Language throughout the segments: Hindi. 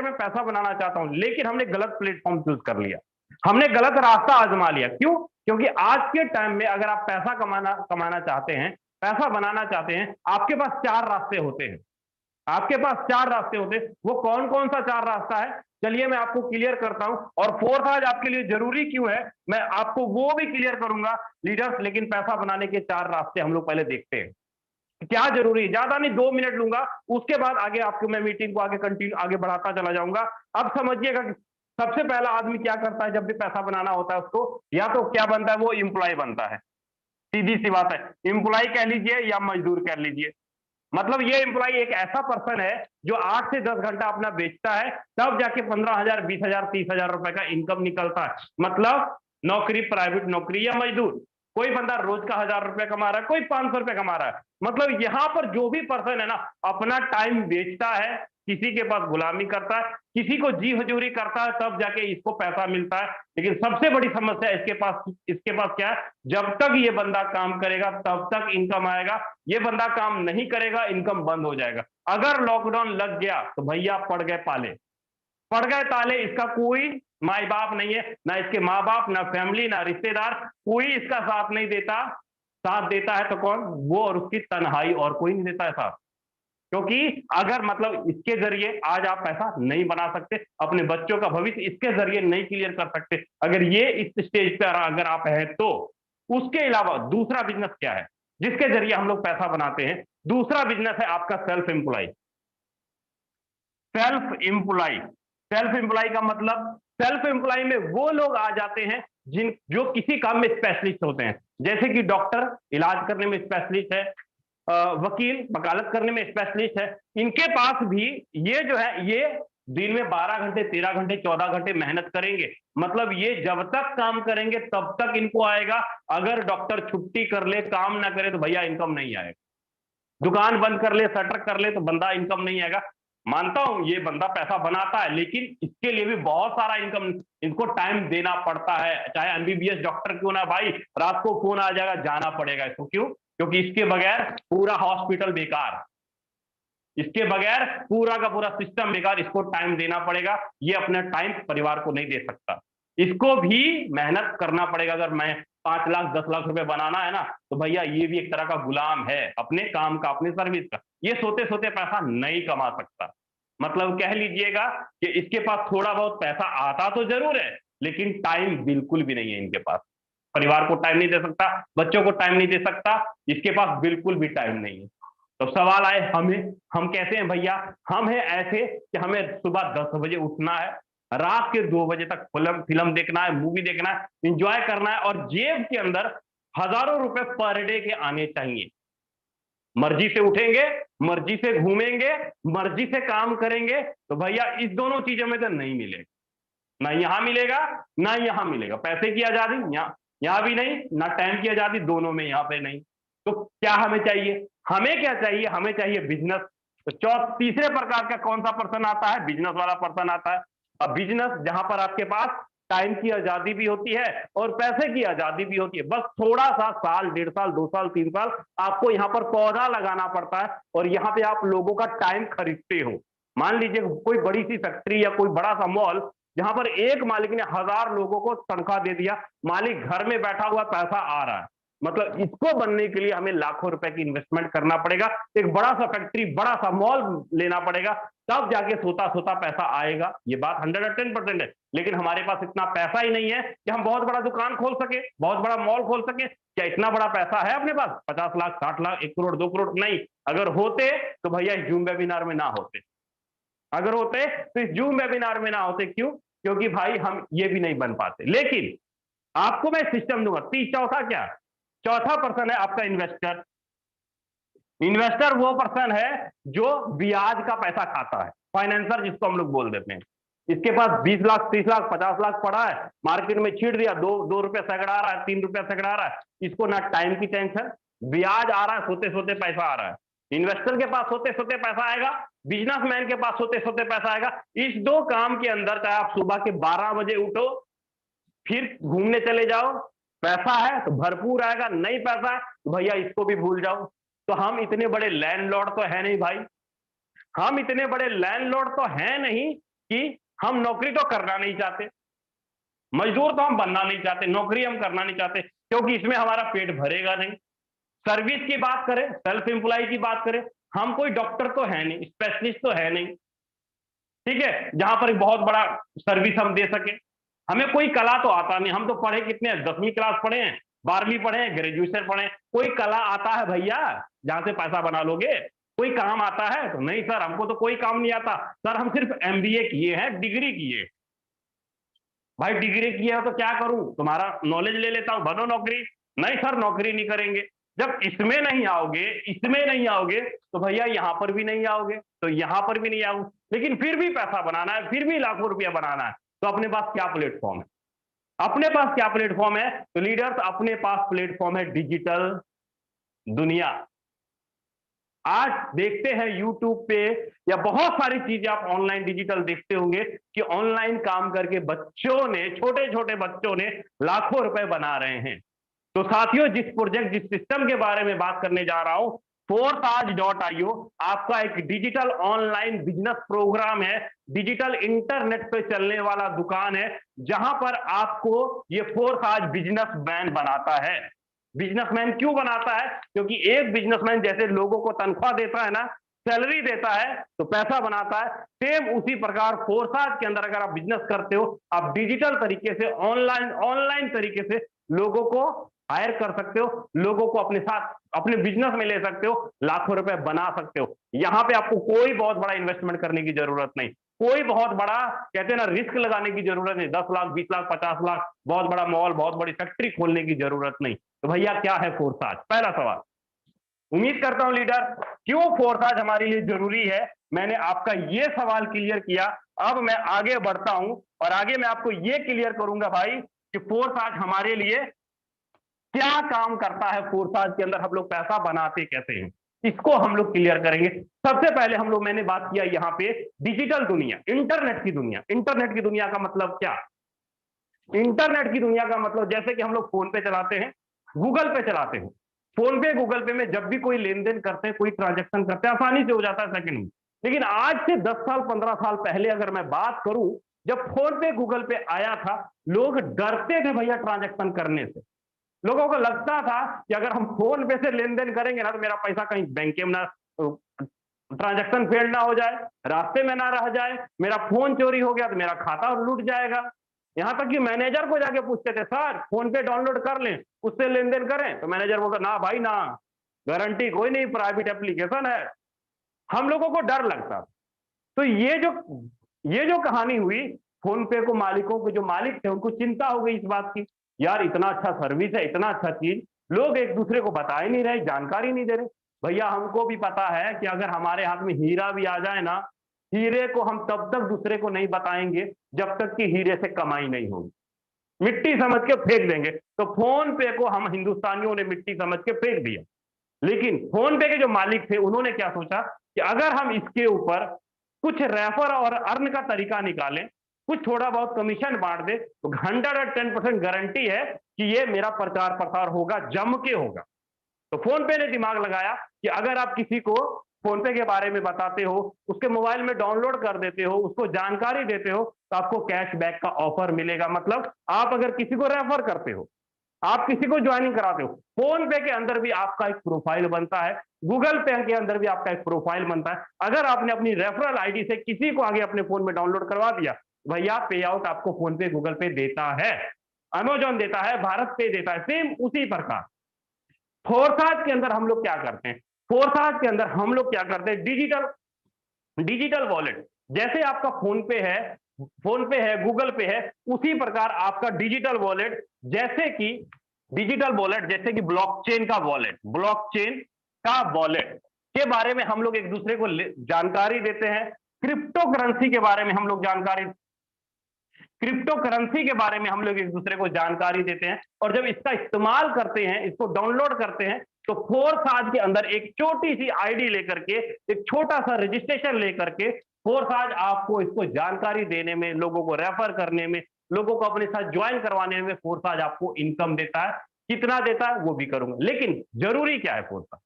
मैं पैसा बनाना चाहता हूं, लेकिन हमने गलत प्लेटफॉर्म चूज कर लिया, हमने गलत रास्ता आजमा लिया। क्यों? क्योंकि आज के टाइम में अगर आप पैसा कमाना कमाना चाहते हैं, पैसा बनाना चाहते हैं, आपके पास चार रास्ते होते हैं। आपके पास चार रास्ते होते हैं। वो कौन कौन सा चार रास्ता है, चलिए मैं आपको क्लियर करता हूं। और फोर्थ आज आपके लिए जरूरी क्यों है, मैं आपको वो भी क्लियर करूंगा लीडर्स। लेकिन पैसा बनाने के चार रास्ते हम लोग पहले देखते हैं, क्या जरूरी है। ज्यादा नहीं, 2 मिनट लूंगा, उसके बाद आगे आपको मैं मीटिंग को आगे कंटिन्यू आगे बढ़ाता चला जाऊंगा। अब समझिएगा कि सबसे पहला आदमी क्या करता है जब भी पैसा बनाना होता है उसको, या तो क्या बनता है, वो इंप्लॉय बनता है। सीधी सी बात है, इंप्लॉय कह लीजिए या मजदूर कह लीजिए। मतलब ये एम्प्लॉय एक ऐसा पर्सन है जो 8 से 10 घंटा अपना बेचता है, तब जाके 15,000, 20,000, 30,000 रुपए का इनकम निकलता है। मतलब नौकरी, प्राइवेट नौकरी या मजदूर, कोई बंदा रोज का 1,000 रुपए कमा रहा है, कोई 500 रुपए कमा रहा है। मतलब यहां पर जो भी पर्सन है ना, अपना टाइम बेचता है, किसी के पास गुलामी करता है, किसी को जी हजूरी करता है, तब जाके इसको पैसा मिलता है। लेकिन सबसे बड़ी समस्या इसके पास क्या है, जब तक ये बंदा काम करेगा तब तक इनकम आएगा, ये बंदा काम नहीं करेगा इनकम बंद हो जाएगा। अगर लॉकडाउन लग गया तो भैया पड़ गए पाले, पड़ गए ताले। इसका कोई माई बाप नहीं है, ना इसके माँ बाप, ना फैमिली, ना रिश्तेदार, कोई इसका साथ नहीं देता। साथ देता है तो कौन, वो और उसकी तन्हाई, और कोई नहीं देता है साथ। क्योंकि अगर मतलब इसके जरिए आज आप पैसा नहीं बना सकते, अपने बच्चों का भविष्य इसके जरिए नहीं क्लियर कर सकते, अगर ये इस स्टेज पर अगर आप हैं तो। उसके अलावा दूसरा बिजनेस क्या है जिसके जरिए हम लोग पैसा बनाते हैं? दूसरा बिजनेस है आपका self employ. Self employ, self employ का मतलब, सेल्फ एम्प्लॉय में वो लोग आ जाते हैं जो किसी काम में स्पेशलिस्ट होते हैं। जैसे कि डॉक्टर इलाज करने में स्पेशलिस्ट है, वकील वकालत करने में स्पेशलिस्ट है। इनके पास भी ये जो है, ये दिन में 12 घंटे, 13 घंटे, 14 घंटे मेहनत करेंगे। मतलब ये जब तक काम करेंगे तब तक इनको आएगा। अगर डॉक्टर छुट्टी कर ले, काम ना करे, तो भैया इनकम नहीं आएगा। दुकान बंद कर ले, शटर कर ले, तो बंदा इनकम नहीं आएगा। मानता हूं ये बंदा पैसा बनाता है, लेकिन इसके लिए भी बहुत सारा इनकम, इनको टाइम देना पड़ता है। चाहे एमबीबीएस डॉक्टर क्यों ना भाई, रात को फोन आ जाएगा, जाना पड़ेगा इसको। क्यों? क्योंकि इसके बगैर पूरा हॉस्पिटल बेकार, इसके बगैर पूरा का पूरा सिस्टम बेकार। इसको टाइम देना पड़ेगा, ये अपना टाइम परिवार को नहीं दे सकता, इसको भी मेहनत करना पड़ेगा। अगर मैं 5 लाख 10 लाख रुपए बनाना है ना, तो भैया ये भी एक तरह का गुलाम है अपने काम का, अपने सर्विस का। ये सोते सोते पैसा नहीं कमा सकता। मतलब कह लीजिएगा कि इसके पास थोड़ा बहुत पैसा आता तो जरूर है, लेकिन टाइम बिल्कुल भी नहीं है इनके पास। परिवार को टाइम नहीं दे सकता, बच्चों को टाइम नहीं दे सकता, इसके पास बिल्कुल भी टाइम नहीं है। तो सवाल आए हमें, हम कैसे हैं भैया? हम हैं ऐसे कि हमें सुबह 10 बजे उठना है, रात के 2 बजे तक फिल्म देखना है, मूवी देखना है, इंजॉय करना है, और जेब के अंदर हजारों रुपए पर डे के आने चाहिए। मर्जी से उठेंगे, मर्जी से घूमेंगे, मर्जी से काम करेंगे, तो भैया इस दोनों चीजों में तो नहीं मिलेगा। ना यहां मिलेगा, ना यहां मिलेगा। पैसे की आजादी यहां यहां भी नहीं, ना टाइम की आजादी, दोनों में यहां पे नहीं। तो क्या हमें चाहिए? हमें क्या चाहिए? हमें चाहिए बिजनेस। तो तीसरे प्रकार का कौन सा पर्सन आता है? बिजनेस वाला पर्सन आता है। अब बिजनेस जहां पर आपके पास टाइम की आजादी भी होती है और पैसे की आजादी भी होती है। बस थोड़ा सा, साल, 1.5 साल, 2 साल, 3 साल आपको यहाँ पर पौधा लगाना पड़ता है, और यहाँ पे आप लोगों का टाइम खरीदते हो। मान लीजिए कोई बड़ी सी फैक्ट्री या कोई बड़ा सा मॉल, जहां पर एक मालिक ने 1000 लोगों को तनख्वाह दे दिया, मालिक घर में बैठा हुआ, पैसा आ रहा है। मतलब इसको बनने के लिए हमें लाखों रुपए की इन्वेस्टमेंट करना पड़ेगा, एक बड़ा सा फैक्ट्री, बड़ा सा मॉल लेना पड़ेगा, तब जाके सोता सोता पैसा आएगा। ये बात 110% है। लेकिन हमारे पास इतना पैसा ही नहीं है कि हम बहुत बड़ा दुकान खोल सके, बहुत बड़ा मॉल खोल सके। क्या इतना बड़ा पैसा है अपने पास? 50 लाख, 60 लाख, 1 करोड़, 2 करोड़? नहीं। अगर होते तो भैया इस जूम वेबिनार में ना होते। अगर होते तो इस जूम वेबिनार में ना होते। क्यों? क्योंकि भाई हम ये भी नहीं बन पाते। लेकिन आपको मैं सिस्टम दूंगा। चौथा क्या? चौथा पर्सन है आपका इन्वेस्टर। इन्वेस्टर वो पर्सन है जो ब्याज का पैसा खाता है, फाइनेंसर जिसको हम लोग बोल देते हैं। इसके पास 20 लाख, 30 लाख, 50 लाख पड़ा है, मार्केट में छीड़ दिया, 2 रुपए सगड़ा रहा है, 3 रुपए सगड़ा रहा है। इसको ना टाइम की टेंशन, ब्याज आ रहा है, सोते सोते पैसा आ रहा है। इन्वेस्टर के पास सोते सोते पैसा आएगा, बिजनेसमैन के पास सोते सोते पैसा आएगा। इस दो काम के अंदर, चाहे आप सुबह के 12 बजे उठो, फिर घूमने चले जाओ, पैसा है तो भरपूर आएगा, नहीं पैसा है तो भैया इसको भी भूल जाओ। तो हम इतने बड़े लैंडलॉर्ड तो है नहीं भाई, हम इतने बड़े लैंडलॉर्ड तो है नहीं कि हम नौकरी तो करना नहीं चाहते, मजदूर तो हम बनना नहीं चाहते, नौकरी हम करना नहीं चाहते, क्योंकि इसमें हमारा पेट भरेगा नहीं। सर्विस की बात करें, सेल्फ एम्प्लॉय की बात करें, हम कोई डॉक्टर तो है नहीं, स्पेशलिस्ट तो है नहीं, ठीक है, जहां पर बहुत बड़ा सर्विस हम दे सके। हमें कोई कला तो आता नहीं, हम तो पढ़े कितने हैं, 10वीं क्लास पढ़े हैं, 12वीं पढ़े हैं, ग्रेजुएशन पढ़े हैं। कोई कला आता है भैया जहां से पैसा बना लोगे? कोई काम आता है? तो नहीं सर, हमको तो कोई काम नहीं आता सर, हम सिर्फ एमबीए किए हैं, डिग्री किए। भाई डिग्री किए हो तो क्या करूं, तुम्हारा नॉलेज ले लेता हूं, बनो नौकरी। नहीं सर, नौकरी नहीं करेंगे। जब इसमें नहीं आओगे, इसमें नहीं आओगे, तो भैया यहां पर भी नहीं आओगे, तो यहां पर भी नहीं आओगे, लेकिन फिर भी पैसा बनाना है, फिर भी लाखों रुपया बनाना है, तो अपने पास क्या प्लेटफॉर्म है? अपने पास क्या प्लेटफॉर्म है? तो लीडर्स, अपने पास प्लेटफॉर्म है डिजिटल दुनिया। आज देखते हैं यूट्यूब पे या बहुत सारी चीजें आप ऑनलाइन डिजिटल देखते होंगे कि ऑनलाइन काम करके बच्चों ने, छोटे छोटे बच्चों ने लाखों रुपए बना रहे हैं। तो साथियों, जिस प्रोजेक्ट, जिस सिस्टम के बारे में बात करने जा रहा हूं, फोर्सआज.io आपका एक डिजिटल ऑनलाइन बिजनेस प्रोग्राम है, डिजिटल इंटरनेट पे चलने वाला दुकान है, जहां पर आपको ये फोर्स आज बिजनेस मैन बनाता है। बिजनेसमैन क्यों बनाता है? क्योंकि एक बिजनेसमैन जैसे लोगों को तनख्वाह देता है ना, सैलरी देता है, तो पैसा बनाता है, सेम उसी प्रकार फोर्साज के अंदर अगर आप बिजनेस करते हो, आप डिजिटल तरीके से, ऑनलाइन ऑनलाइन तरीके से लोगों को हायर कर सकते हो, लोगों को अपने साथ अपने बिजनेस में ले सकते हो, लाखों रुपए बना सकते हो। यहां पे आपको कोई बहुत बड़ा इन्वेस्टमेंट करने की जरूरत नहीं, कोई बहुत बड़ा, कहते हैं ना, रिस्क लगाने की जरूरत नहीं, 10 लाख, 20 लाख, 50 लाख, बहुत बड़ा मॉल, बहुत बड़ी फैक्ट्री खोलने की जरूरत नहीं। तो भैया क्या है फोर्साज? पहला सवाल। उम्मीद करता हूं लीडर, क्यों फोर्साज हमारे लिए जरूरी है, मैंने आपका ये सवाल क्लियर किया। अब मैं आगे बढ़ता हूं और आगे मैं आपको ये क्लियर करूंगा भाई कि फोर्साज हमारे लिए क्या काम करता है, फोर्साज के अंदर हम लोग पैसा बनाते कैसे हैं, इसको हम लोग क्लियर करेंगे। सबसे पहले हम लोग, मैंने बात किया यहाँ पे डिजिटल दुनिया, इंटरनेट की दुनिया। इंटरनेट की दुनिया का मतलब क्या? इंटरनेट की दुनिया का मतलब, जैसे कि हम लोग फोन पे चलाते हैं, गूगल पे चलाते हैं, फोन पे गूगल पे में जब भी कोई लेन देन करते हैं, कोई ट्रांजेक्शन करते हैं, आसानी से हो जाता है सेकंड में। लेकिन आज से 10 साल 15 साल पहले अगर मैं बात करूं, जब फोन पे गूगल पे आया था, लोग डरते थे भैया ट्रांजेक्शन करने से। लोगों को लगता था कि अगर हम फोन पे से लेन देन करेंगे ना, तो मेरा पैसा कहीं बैंक में ना, ट्रांजेक्शन फेल ना हो जाए, रास्ते में ना रह जाए, मेरा फोन चोरी हो गया तो मेरा खाता लूट जाएगा। यहां तक कि मैनेजर को जाके पूछते थे, सर फोन पे डाउनलोड कर लें, उससे लेन देन करें? तो मैनेजर बोलता, ना भाई ना, गारंटी कोई नहीं, प्राइवेट एप्लीकेशन है। हम लोगों को डर लगता। तो ये जो कहानी हुई, फोन पे को मालिकों के, जो मालिक थे, उनको चिंता हो गई इस बात की, यार इतना अच्छा सर्विस है, इतना अच्छा चीज, लोग एक दूसरे को बता ही नहीं रहे, जानकारी नहीं दे रहे। भैया हमको भी पता है कि अगर हमारे हाथ में हीरा भी आ जाए ना, हीरे को हम तब तक दूसरे को नहीं बताएंगे जब तक कि हीरे से कमाई नहीं होगी, मिट्टी समझ के फेंक देंगे। तो फोन पे को हम हिंदुस्तानियों ने मिट्टी समझ के फेंक दिया। लेकिन फोन पे के जो मालिक थे, उन्होंने क्या सोचा कि अगर हम इसके ऊपर कुछ रेफर और अर्न का तरीका निकालें, कुछ थोड़ा बहुत कमीशन बांट दे, तो 110% गारंटी है कि ये मेरा प्रचार प्रसार होगा, जम के होगा। तो फोन पे ने दिमाग लगाया कि अगर आप किसी को फोन पे के बारे में बताते हो, उसके मोबाइल में डाउनलोड कर देते हो, उसको जानकारी देते हो, तो आपको कैशबैक का ऑफर मिलेगा। मतलब आप अगर किसी को रेफर करते हो, आप किसी को ज्वाइनिंग कराते हो, फोन पे के अंदर भी आपका एक प्रोफाइल बनता है, गूगल पे के अंदर भी आपका एक प्रोफाइल बनता है। अगर आपने अपनी रेफरल आईडी से किसी को आगे अपने फोन में डाउनलोड करवा दिया, भैया पे आउट आपको फोन पे गूगल पे देता है, अमेजॉन देता है, भारत पे देता है, सेम उसी प्रकार फोर्साज के अंदर हम लोग क्या करते हैं, फोर्साज के अंदर हम लोग क्या करते हैं, डिजिटल डिजिटल वॉलेट। जैसे आपका फोन पे है, गूगल पे है, उसी प्रकार आपका डिजिटल वॉलेट, जैसे कि ब्लॉकचेन का वॉलेट, ब्लॉकचेन का वॉलेट के बारे में हम लोग एक दूसरे को जानकारी देते हैं। क्रिप्टो करेंसी के बारे में हम लोग एक दूसरे को जानकारी देते हैं। और जब इसका इस्तेमाल करते हैं, इसको डाउनलोड करते हैं, तो फोर्साज के अंदर एक छोटी सी आईडी लेकर के, एक छोटा सा रजिस्ट्रेशन लेकर के, फोर्साज आपको इसको जानकारी देने में, लोगों को रेफर करने में, लोगों को अपने साथ ज्वाइन करवाने में फोर्साज आपको इनकम देता है। कितना देता है वो भी करूंगा, लेकिन जरूरी क्या है फोर्साज?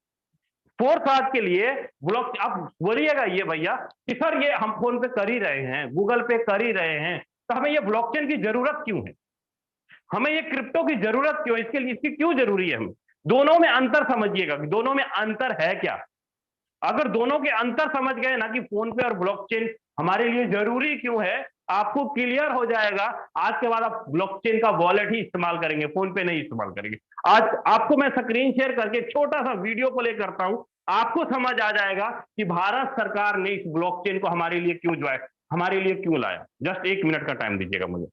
फोर्स आज के लिए ब्लॉक, आप बोलिएगा ये भैया कि सर ये हम फोन पे कर ही रहे हैं, गूगल पे कर ही रहे हैं, तो हमें ये ब्लॉकचेन की जरूरत क्यों है, हमें ये क्रिप्टो की जरूरत क्यों है, इसके लिए इसकी क्यों जरूरी है हमें? दोनों में अंतर समझिएगा कि दोनों में अंतर है क्या। अगर दोनों के अंतर समझ गए ना कि फोन पे और ब्लॉकचेन हमारे लिए जरूरी क्यों है, आपको क्लियर हो जाएगा। आज के बाद आप ब्लॉकचेन का वॉलेट ही इस्तेमाल करेंगे, फोन पे नहीं इस्तेमाल करेंगे। आज आपको मैं स्क्रीन शेयर करके छोटा सा वीडियो प्ले करता हूं, आपको समझ आ जाएगा कि भारत सरकार ने इस ब्लॉकचेन को हमारे लिए क्यों जो है, हमारे लिए क्यों लाया। जस्ट 1 मिनट का टाइम दीजिएगा मुझे।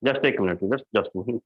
Just 1 minute, just just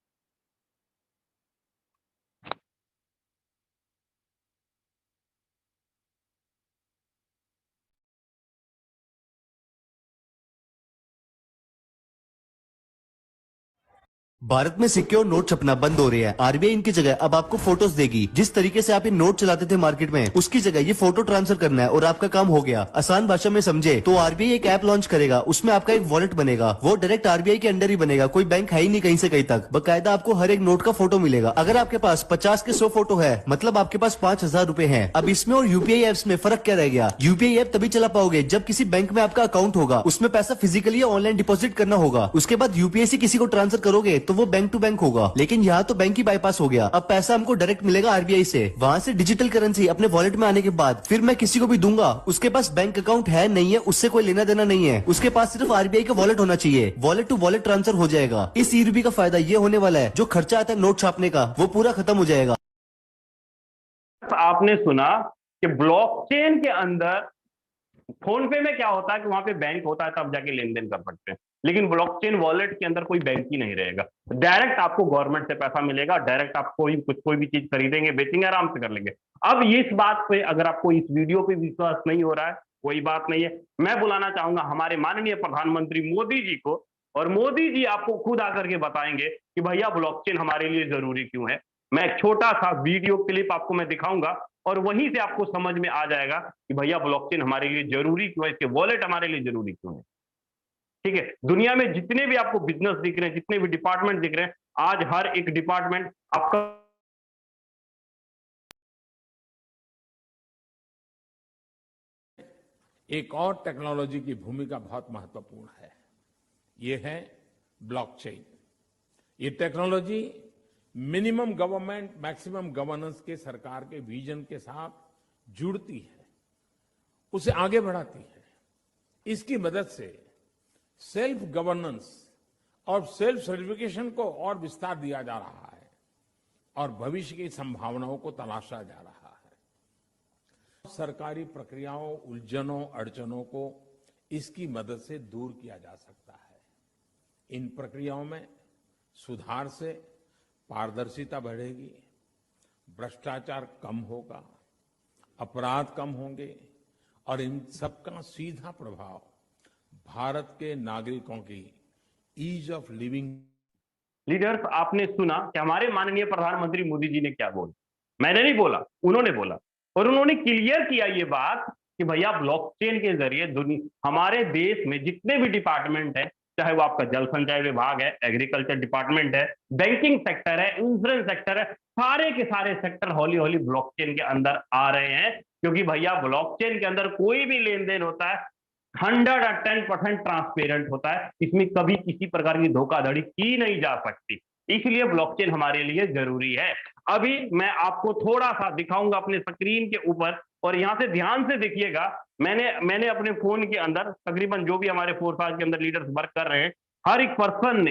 Bharat में सिक्के और नोट छपना बंद हो रहे हैं। आरबीआई इनकी जगह अब आपको फोटोज देगी। जिस तरीके से आप ये नोट चलाते थे मार्केट में, उसकी जगह ये फोटो ट्रांसफर करना है और आपका काम हो गया। आसान भाषा में समझे तो आरबीआई एक ऐप लॉन्च करेगा, उसमें आपका एक वॉलेट बनेगा, वो डायरेक्ट आरबीआई के अंडर ही बनेगा, कोई बैंक है ही नहीं कहीं से कहीं तक। बकायदा आपको हर एक नोट का फोटो मिलेगा। अगर आपके पास 50 के 100 फोटो है, मतलब आपके पास 5,000 रूपए है। अब इसमें और यूपीआई एप्स में फर्क क्या रह गया? यूपीआई ऐप तभी चला पाओगे जब किसी बैंक में आपका अकाउंट होगा, उसमें पैसा फिजिकली या ऑनलाइन डिपॉजिट करना होगा। उसके बाद यूपीआई से किसी को ट्रांसफर करोगे तो वो बैंक टू बैंक होगा। लेकिन यहाँ तो बैंक ही बाईपास हो गया। अब पैसा हमको डायरेक्ट मिलेगा आरबीआई से, वहाँ से डिजिटल करेंसी अपने वॉलेट में आने के बाद फिर मैं किसी को भी दूंगा। उसके पास बैंक अकाउंट है नहीं है उससे कोई लेना देना नहीं है, उसके पास सिर्फ आरबीआई का वॉलेट होना चाहिए। वॉलेट टू वॉलेट ट्रांसफर हो जाएगा। इस ईरूबी का फायदा ये होने वाला है, जो खर्चा आता है नोट छापने का, वो पूरा खत्म हो जाएगा। आपने सुना कि ब्लॉकचेन के अंदर फोन पे में क्या होता है कि वहां पे बैंक होता है तब जाके लेन देन कर सकते हैं, लेकिन ब्लॉकचेन वॉलेट के अंदर कोई बैंक ही नहीं रहेगा। डायरेक्ट आपको गवर्नमेंट से पैसा मिलेगा, डायरेक्ट आप कोई भी चीज खरीदेंगे बेचेंगे आराम से कर लेंगे। अब इस बात पे अगर आपको इस वीडियो पे विश्वास नहीं हो रहा है, कोई बात नहीं है, मैं बुलाना चाहूंगा हमारे माननीय प्रधानमंत्री मोदी जी को, और मोदी जी आपको खुद आकर के बताएंगे कि भैया ब्लॉकचेन हमारे लिए जरूरी क्यों है। मैं एक छोटा सा वीडियो क्लिप आपको मैं दिखाऊंगा और वहीं से आपको समझ में आ जाएगा कि भैया ब्लॉकचेन हमारे लिए जरूरी क्यों है, इसके वॉलेट हमारे लिए जरूरी क्यों है। ठीक है, दुनिया में जितने भी आपको बिजनेस दिख रहे हैं, जितने भी डिपार्टमेंट दिख रहे हैं, आज हर एक डिपार्टमेंट आपका एक और टेक्नोलॉजी की भूमिका बहुत महत्वपूर्ण है, ये है ब्लॉकचेन। ये technology minimum government maximum governance के सरकार के विजन के साथ जुड़ती है, उसे आगे बढ़ाती है। इसकी मदद से सेल्फ गवर्नेंस और सेल्फ सर्टिफिकेशन को और विस्तार दिया जा रहा है और भविष्य की संभावनाओं को तलाशा जा रहा है। सरकारी प्रक्रियाओं, उलझनों, अड़चनों को इसकी मदद से दूर किया जा सकता है। इन प्रक्रियाओं में सुधार से पारदर्शिता बढ़ेगी, भ्रष्टाचार कम होगा, अपराध कम होंगे और इन सबका सीधा प्रभाव भारत के नागरिकों की ईज ऑफ लिविंग। लीडर्स, आपने सुना कि हमारे माननीय प्रधानमंत्री मोदी जी ने क्या बोला। मैंने नहीं बोला, उन्होंने बोला, और उन्होंने क्लियर किया ये बात कि भैया ब्लॉकचेन के जरिए हमारे देश में जितने भी डिपार्टमेंट है, चाहे वो आपका जल संचय विभाग है, एग्रीकल्चर डिपार्टमेंट है, बैंकिंग सेक्टर है, इंश्योरेंस सेक्टर है, सारे के सारे सेक्टर हौली हौली ब्लॉकचेन के अंदर आ रहे हैं। क्योंकि भैया ब्लॉकचेन के अंदर कोई भी लेन देन होता है 110% ट्रांसपेरेंट होता है, इसमें कभी किसी प्रकार की धोखाधड़ी की नहीं जा सकती, इसलिए ब्लॉकचेन हमारे लिए जरूरी है। अभी मैं आपको थोड़ा सा दिखाऊंगा अपने स्क्रीन के ऊपर, और यहां से ध्यान से देखिएगा। मैंने अपने फोन के अंदर तकरीबन जो भी हमारे फोर्स के अंदर लीडर्स वर्क कर रहे हैं, हर एक पर्सन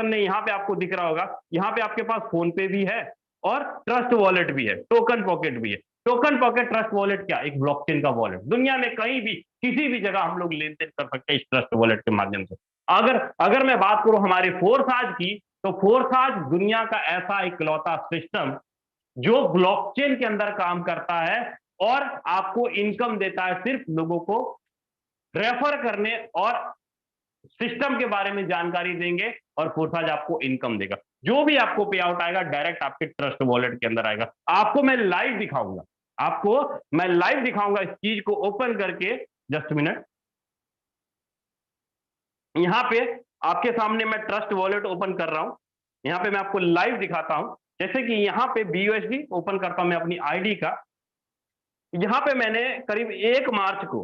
ने यहाँ पे आपको दिख रहा होगा, यहाँ पे आपके पास फोन पे भी है और ट्रस्ट वॉलेट भी है, टोकन पॉकेट भी है। टोकन पॉकेट ट्रस्ट वॉलेट क्या, एक ब्लॉकचेन का वॉलेट। दुनिया में कहीं भी किसी भी जगह हम लोग लेन देन कर सकते हैं इस ट्रस्ट वॉलेट के माध्यम से। अगर मैं बात करूं हमारे फोर्स की, तो फोर्स दुनिया का ऐसा इकलौता सिस्टम जो ब्लॉकचेन के अंदर काम करता है और आपको इनकम देता है सिर्फ लोगों को रेफर करने और सिस्टम के बारे में जानकारी देंगे, और फोर्साज आपको इनकम देगा। जो भी आपको पे आउट आएगा डायरेक्ट आपके ट्रस्ट वॉलेट के अंदर आएगा। आपको मैं लाइव दिखाऊंगा, आपको मैं लाइव दिखाऊंगा इस चीज को ओपन करके। जस्ट मिनट, यहां पे आपके सामने मैं ट्रस्ट वॉलेट ओपन कर रहा हूं। यहां पे मैं आपको लाइव दिखाता हूं। जैसे कि यहां पे BUSD ओपन करता हूं मैं अपनी आईडी का। यहां पे मैंने करीब 1 मार्च को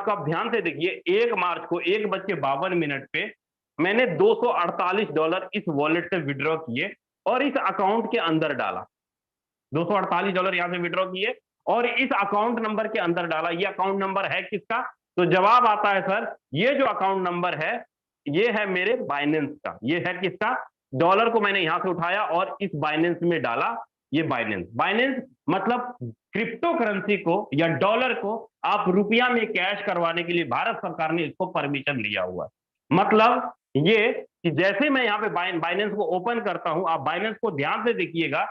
आप ध्यान से देखिए, 1 मार्च को 1:52 पे मैंने $248 इस वॉलेट से विड्रॉ किए और इस अकाउंट के अंदर डाला। $248 यहां से विड्रॉ किए और इस अकाउंट नंबर के अंदर डाला। ये अकाउंट नंबर है किसका? तो जवाब आता है सर, ये जो अकाउंट नंबर है ये है मेरे बाइनेंस का। ये है किसका? डॉलर को मैंने यहां से उठाया और इस बाइनेंस में डाला। ये बाइनेंस मतलब क्रिप्टो करेंसी को या डॉलर को आप रुपया में कैश करवाने के लिए भारत सरकार ने इसको परमिशन लिया हुआ है। मतलब ये कि जैसे मैं यहाँ पे बाइनेंस को ओपन करता हूं, आप बाइनेंस को ध्यान से देखिएगा।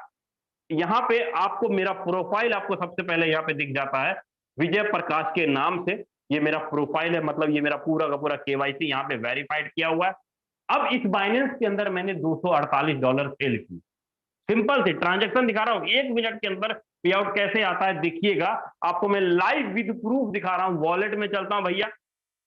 यहाँ पे आपको मेरा प्रोफाइल आपको सबसे पहले यहाँ पे दिख जाता है विजय प्रकाश के नाम से। ये मेरा प्रोफाइल है, मतलब ये मेरा पूरा का पूरा KYC यहाँ पे वेरीफाइड किया हुआ है। अब इस बाइनेंस के अंदर मैंने $248 सेल की। सिंपल सी ट्रांजेक्शन दिखा रहा हूं, 1 मिनट के अंदर पे आउट कैसे आता है देखिएगा। आपको मैं लाइव विद प्रूफ दिखा रहा हूं। वॉलेट में चलता हूं भैया,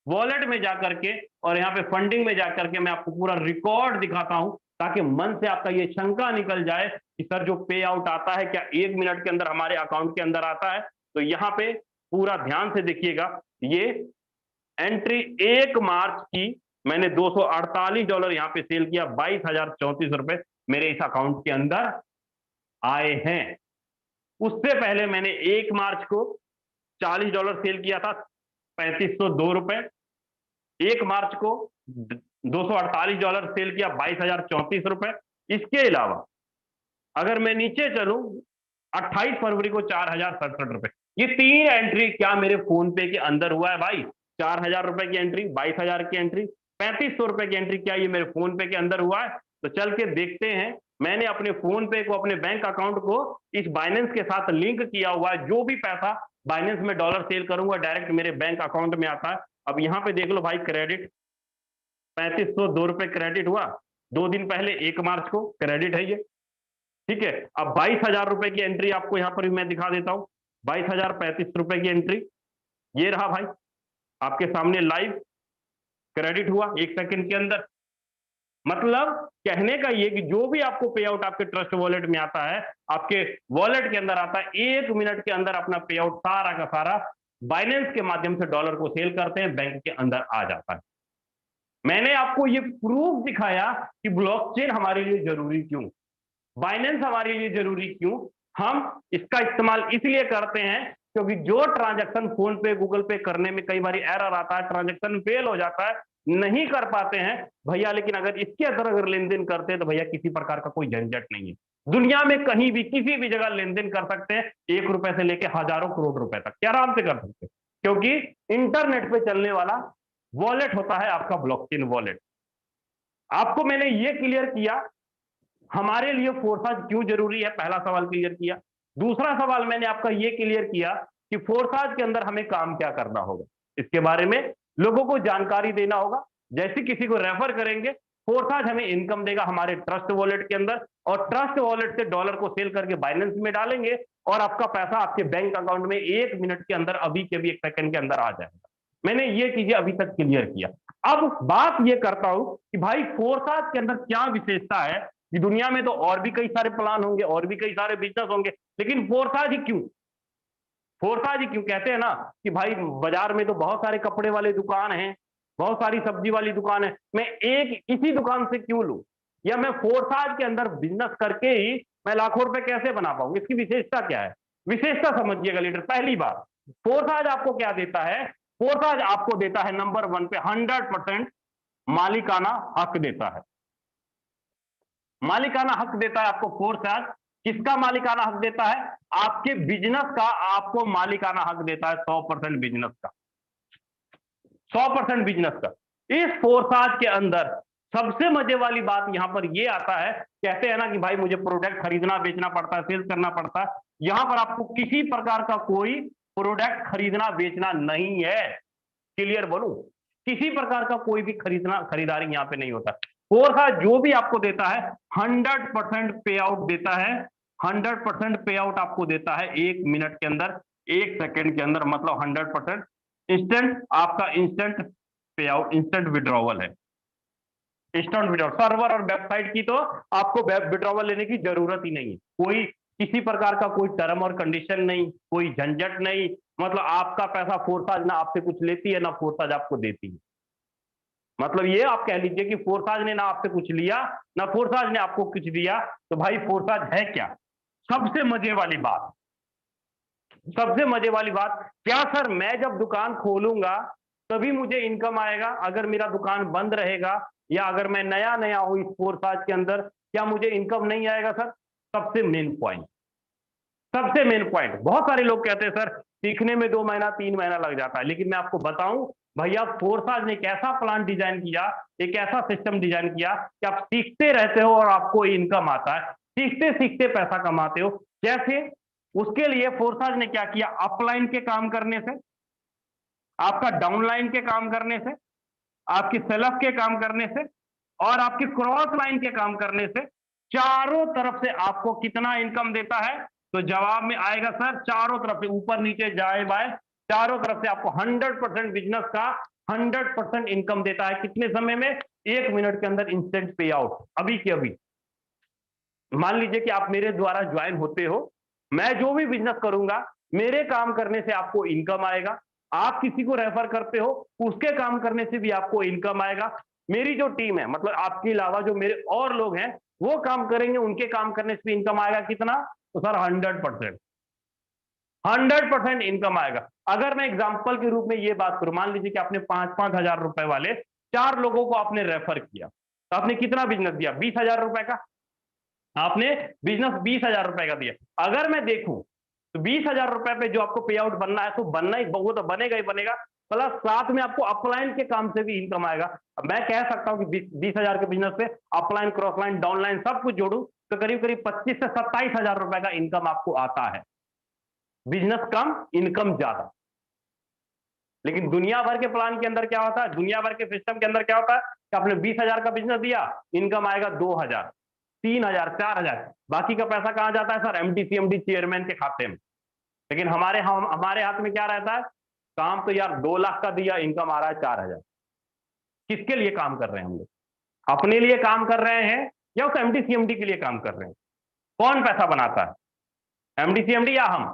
वॉलेट में जाकर के और यहाँ पे फंडिंग में जाकर के मैं आपको पूरा रिकॉर्ड दिखाता हूं, ताकि मन से आपका ये शंका निकल जाए कि सर जो पे आउट आता है क्या 1 मिनट के अंदर हमारे अकाउंट के अंदर आता है। तो यहाँ पे पूरा ध्यान से देखिएगा। ये एंट्री 1 मार्च की मैंने $248 यहाँ पे सेल किया, ₹22,034 मेरे इस अकाउंट के अंदर आए हैं। उससे पहले मैंने 1 मार्च को $40 सेल किया था, ₹3502। 1 मार्च को $248 सेल किया, ₹22,034। इसके अलावा अगर मैं नीचे चलूं, 28 फरवरी को ₹4,067। ये 3 एंट्री क्या मेरे फोन पे के अंदर हुआ है भाई? ₹4,000 की एंट्री, 22,000 की एंट्री, ₹3500 की एंट्री, क्या ये मेरे फोन पे के अंदर हुआ है? तो चल के देखते हैं। मैंने अपने फोन पे को, अपने बैंक अकाउंट को इस बाइनेंस के साथ लिंक किया हुआ है। जो भी पैसा बाइनेंस में डॉलर सेल करूंगा डायरेक्ट मेरे बैंक अकाउंट में आता है। अब यहाँ पे देख लो भाई, क्रेडिट ₹3502 क्रेडिट हुआ 2 दिन पहले, 1 मार्च को क्रेडिट है ये। ठीक है, अब ₹22,000 की एंट्री आपको यहाँ पर भी मैं दिखा देता हूँ। ₹22,035 की एंट्री ये रहा भाई, आपके सामने लाइव क्रेडिट हुआ 1 सेकंड के अंदर। मतलब कहने का ये कि जो भी आपको पे आउट आपके ट्रस्ट वॉलेट में आता है, आपके वॉलेट के अंदर आता है, 1 मिनट के अंदर अपना पे आउट सारा का सारा बाइनेंस के माध्यम से डॉलर को सेल करते हैं, बैंक के अंदर आ जाता है। मैंने आपको ये प्रूफ दिखाया कि ब्लॉकचेन हमारे लिए जरूरी क्यों, बाइनेंस हमारे लिए जरूरी क्यों। हम इसका इस्तेमाल इसलिए करते हैं क्योंकि जो ट्रांजैक्शन फोन पे, गूगल पे करने में कई बार एरर आता है, ट्रांजैक्शन फेल हो जाता है, नहीं कर पाते हैं भैया। लेकिन अगर इसके अंदर अगर लेन देन करते हैं तो भैया किसी प्रकार का कोई झंझट नहीं है। दुनिया में कहीं भी किसी भी जगह लेन देन कर सकते हैं, ₹1 से लेकर हजारों करोड़ रुपए तक क्या आराम से कर सकते हैं, क्योंकि इंटरनेट पे चलने वाला वॉलेट होता है आपका ब्लॉकचेन वॉलेट। आपको मैंने ये क्लियर किया हमारे लिए फोर्साज क्यों जरूरी है, पहला सवाल क्लियर किया। दूसरा सवाल मैंने आपका ये क्लियर किया कि फोर्साज के अंदर हमें काम क्या करना होगा, इसके बारे में लोगों को जानकारी देना होगा। जैसे किसी को रेफर करेंगे, फोर्साज हमें इनकम देगा हमारे ट्रस्ट वॉलेट के अंदर, और ट्रस्ट वॉलेट से डॉलर को सेल करके बाइनेंस में डालेंगे और आपका पैसा आपके बैंक अकाउंट में 1 मिनट के अंदर, अभी के भी 1 सेकंड के अंदर आ जाएगा। मैंने ये चीजें अभी तक क्लियर किया। अब बात ये करता हूं कि भाई फोर्साज के अंदर क्या विशेषता है कि दुनिया में तो और भी कई सारे प्लान होंगे, और भी कई सारे बिजनेस होंगे, लेकिन फोर्साज ही क्यों? फोर्साज ही क्यों? कहते हैं ना कि भाई बाजार में तो बहुत सारे कपड़े वाले दुकान हैं, बहुत सारी सब्जी वाली दुकान है, मैं एक इसी दुकान से क्यों लूं, या मैं फोर्साज के अंदर बिजनेस करके ही मैं लाखों रुपए कैसे बना पाऊंगा? इसकी विशेषता क्या है? विशेषता समझिएगा लीडर। पहली बात, फोर्साज आपको क्या देता है? फोर्साज आपको देता है नंबर 1 पे 100% मालिकाना हक देता है। मालिकाना हक देता है आपको फोर्साज। किसका मालिकाना हक देता है? आपके बिजनेस का आपको मालिकाना हक देता है, 100% बिजनेस का, 100% बिजनेस का। इस फोर्साज के अंदर सबसे मजे वाली बात यहां पर यह आता है, कहते हैं ना कि भाई मुझे प्रोडक्ट खरीदना बेचना पड़ता है, सेल्स करना पड़ता है। यहां पर आपको किसी प्रकार का कोई प्रोडक्ट खरीदना बेचना नहीं है। क्लियर बोलूं, किसी प्रकार का कोई भी खरीदारी यहां पे नहीं होता। फोर्साज जो भी आपको देता है 100% पे आउट देता है, 100% पे आउट आपको देता है 1 मिनट के अंदर, 1 सेकंड के अंदर, मतलब 100% इंस्टेंट, आपका इंस्टेंट पे आउट, इंस्टेंट विड्रॉवल है। इंस्टेंट विड्रॉवल सर्वर और वेबसाइट की तो आपको विड्रॉवल लेने की जरूरत ही नहीं है, कोई किसी प्रकार का कोई टर्म और कंडीशन नहीं, कोई झंझट नहीं, मतलब आपका पैसा फोर्साज ना आपसे कुछ लेती है ना फोर्साज आपको देती है। मतलब ये आप कह लीजिए कि फोर्साज ने ना आपसे कुछ लिया ना फोर्साज ने आपको कुछ दिया, तो भाई फोर्साज है क्या? सबसे मजे वाली बात, सबसे मजे वाली बात, क्या सर मैं जब दुकान खोलूंगा तभी मुझे इनकम आएगा, अगर मेरा दुकान बंद रहेगा या अगर मैं नया नया हूं इस फोर्साज के अंदर, क्या मुझे इनकम नहीं आएगा सर? सबसे मेन पॉइंट, सबसे मेन पॉइंट। बहुत सारे लोग कहते हैं सर सीखने में 2 महीना 3 महीना लग जाता है, लेकिन मैं आपको बताऊं भैया, फोर्साज ने एक ऐसा प्लान डिजाइन किया, एक ऐसा सिस्टम डिजाइन किया कि आप सीखते रहते हो और आपको इनकम आता है, सीखते सीखते पैसा कमाते हो। कैसे? उसके लिए फोर्साज ने क्या किया, अपलाइन के काम करने से, आपका डाउनलाइन के काम करने से, आपकी सेल्फ के काम करने से और आपकी क्रॉस लाइन के काम करने से, चारों तरफ से आपको कितना इनकम देता है? तो जवाब में आएगा सर चारों तरफ से, ऊपर नीचे जाए बाय, चारों तरफ से आपको 100% बिजनेस का 100% इनकम देता है। कितने समय में? 1 मिनट के अंदर इंस्टेंट पे आउट, अभी के अभी। मान लीजिए कि आप मेरे द्वारा ज्वाइन होते हो, मैं जो भी बिजनेस करूंगा मेरे काम करने से आपको इनकम आएगा, आप किसी को रेफर करते हो उसके काम करने से भी आपको इनकम आएगा। मेरी जो टीम है, मतलब आपके अलावा जो मेरे और लोग हैं वो काम करेंगे, उनके काम करने से भी इनकम आएगा। कितना? तो सर 100%, 100% इनकम आएगा। अगर मैं एग्जाम्पल के रूप में ये बात करूं, मान लीजिए कि आपने 5-5 हजार रुपए वाले 4 लोगों को आपने रेफर किया, तो आपने कितना बिजनेस दिया? 20,000 रुपए का आपने बिजनेस 20,000 रुपए का दिया। अगर मैं देखूं तो 20,000 रुपए पे जो आपको पे आउट बनना है तो बनना ही, वो तो बनेगा ही बनेगा, प्लस साथ में आपको अपलाइन के काम से भी इनकम आएगा। अब मैं कह सकता हूं कि 20,000 के बिजनेस पे अपलाइन, क्रॉस लाइन, डाउनलाइन सब कुछ जोड़ू तो करीब करीब 25 से 27,000 रुपए का इनकम आपको आता है। बिजनेस कम, इनकम ज्यादा। लेकिन दुनिया भर के प्लान के अंदर क्या होता है, दुनिया भर के सिस्टम के अंदर क्या होता है कि आपने 20,000 का बिजनेस दिया, इनकम आएगा 2,000, 3,000, 4,000, बाकी का पैसा कहां जाता है सर? एमडी सीएमडी चेयरमैन के खाते में। लेकिन हमारे हाथ में क्या रहता है? काम तो यार 2 लाख का दिया, इनकम आ रहा है 4,000। किसके लिए काम कर रहे हैं हम लोग? अपने लिए काम कर रहे हैं या उस एमडी सीएमडी के लिए काम कर रहे हैं? कौन पैसा बनाता है, एमडी सीएमडी या हम?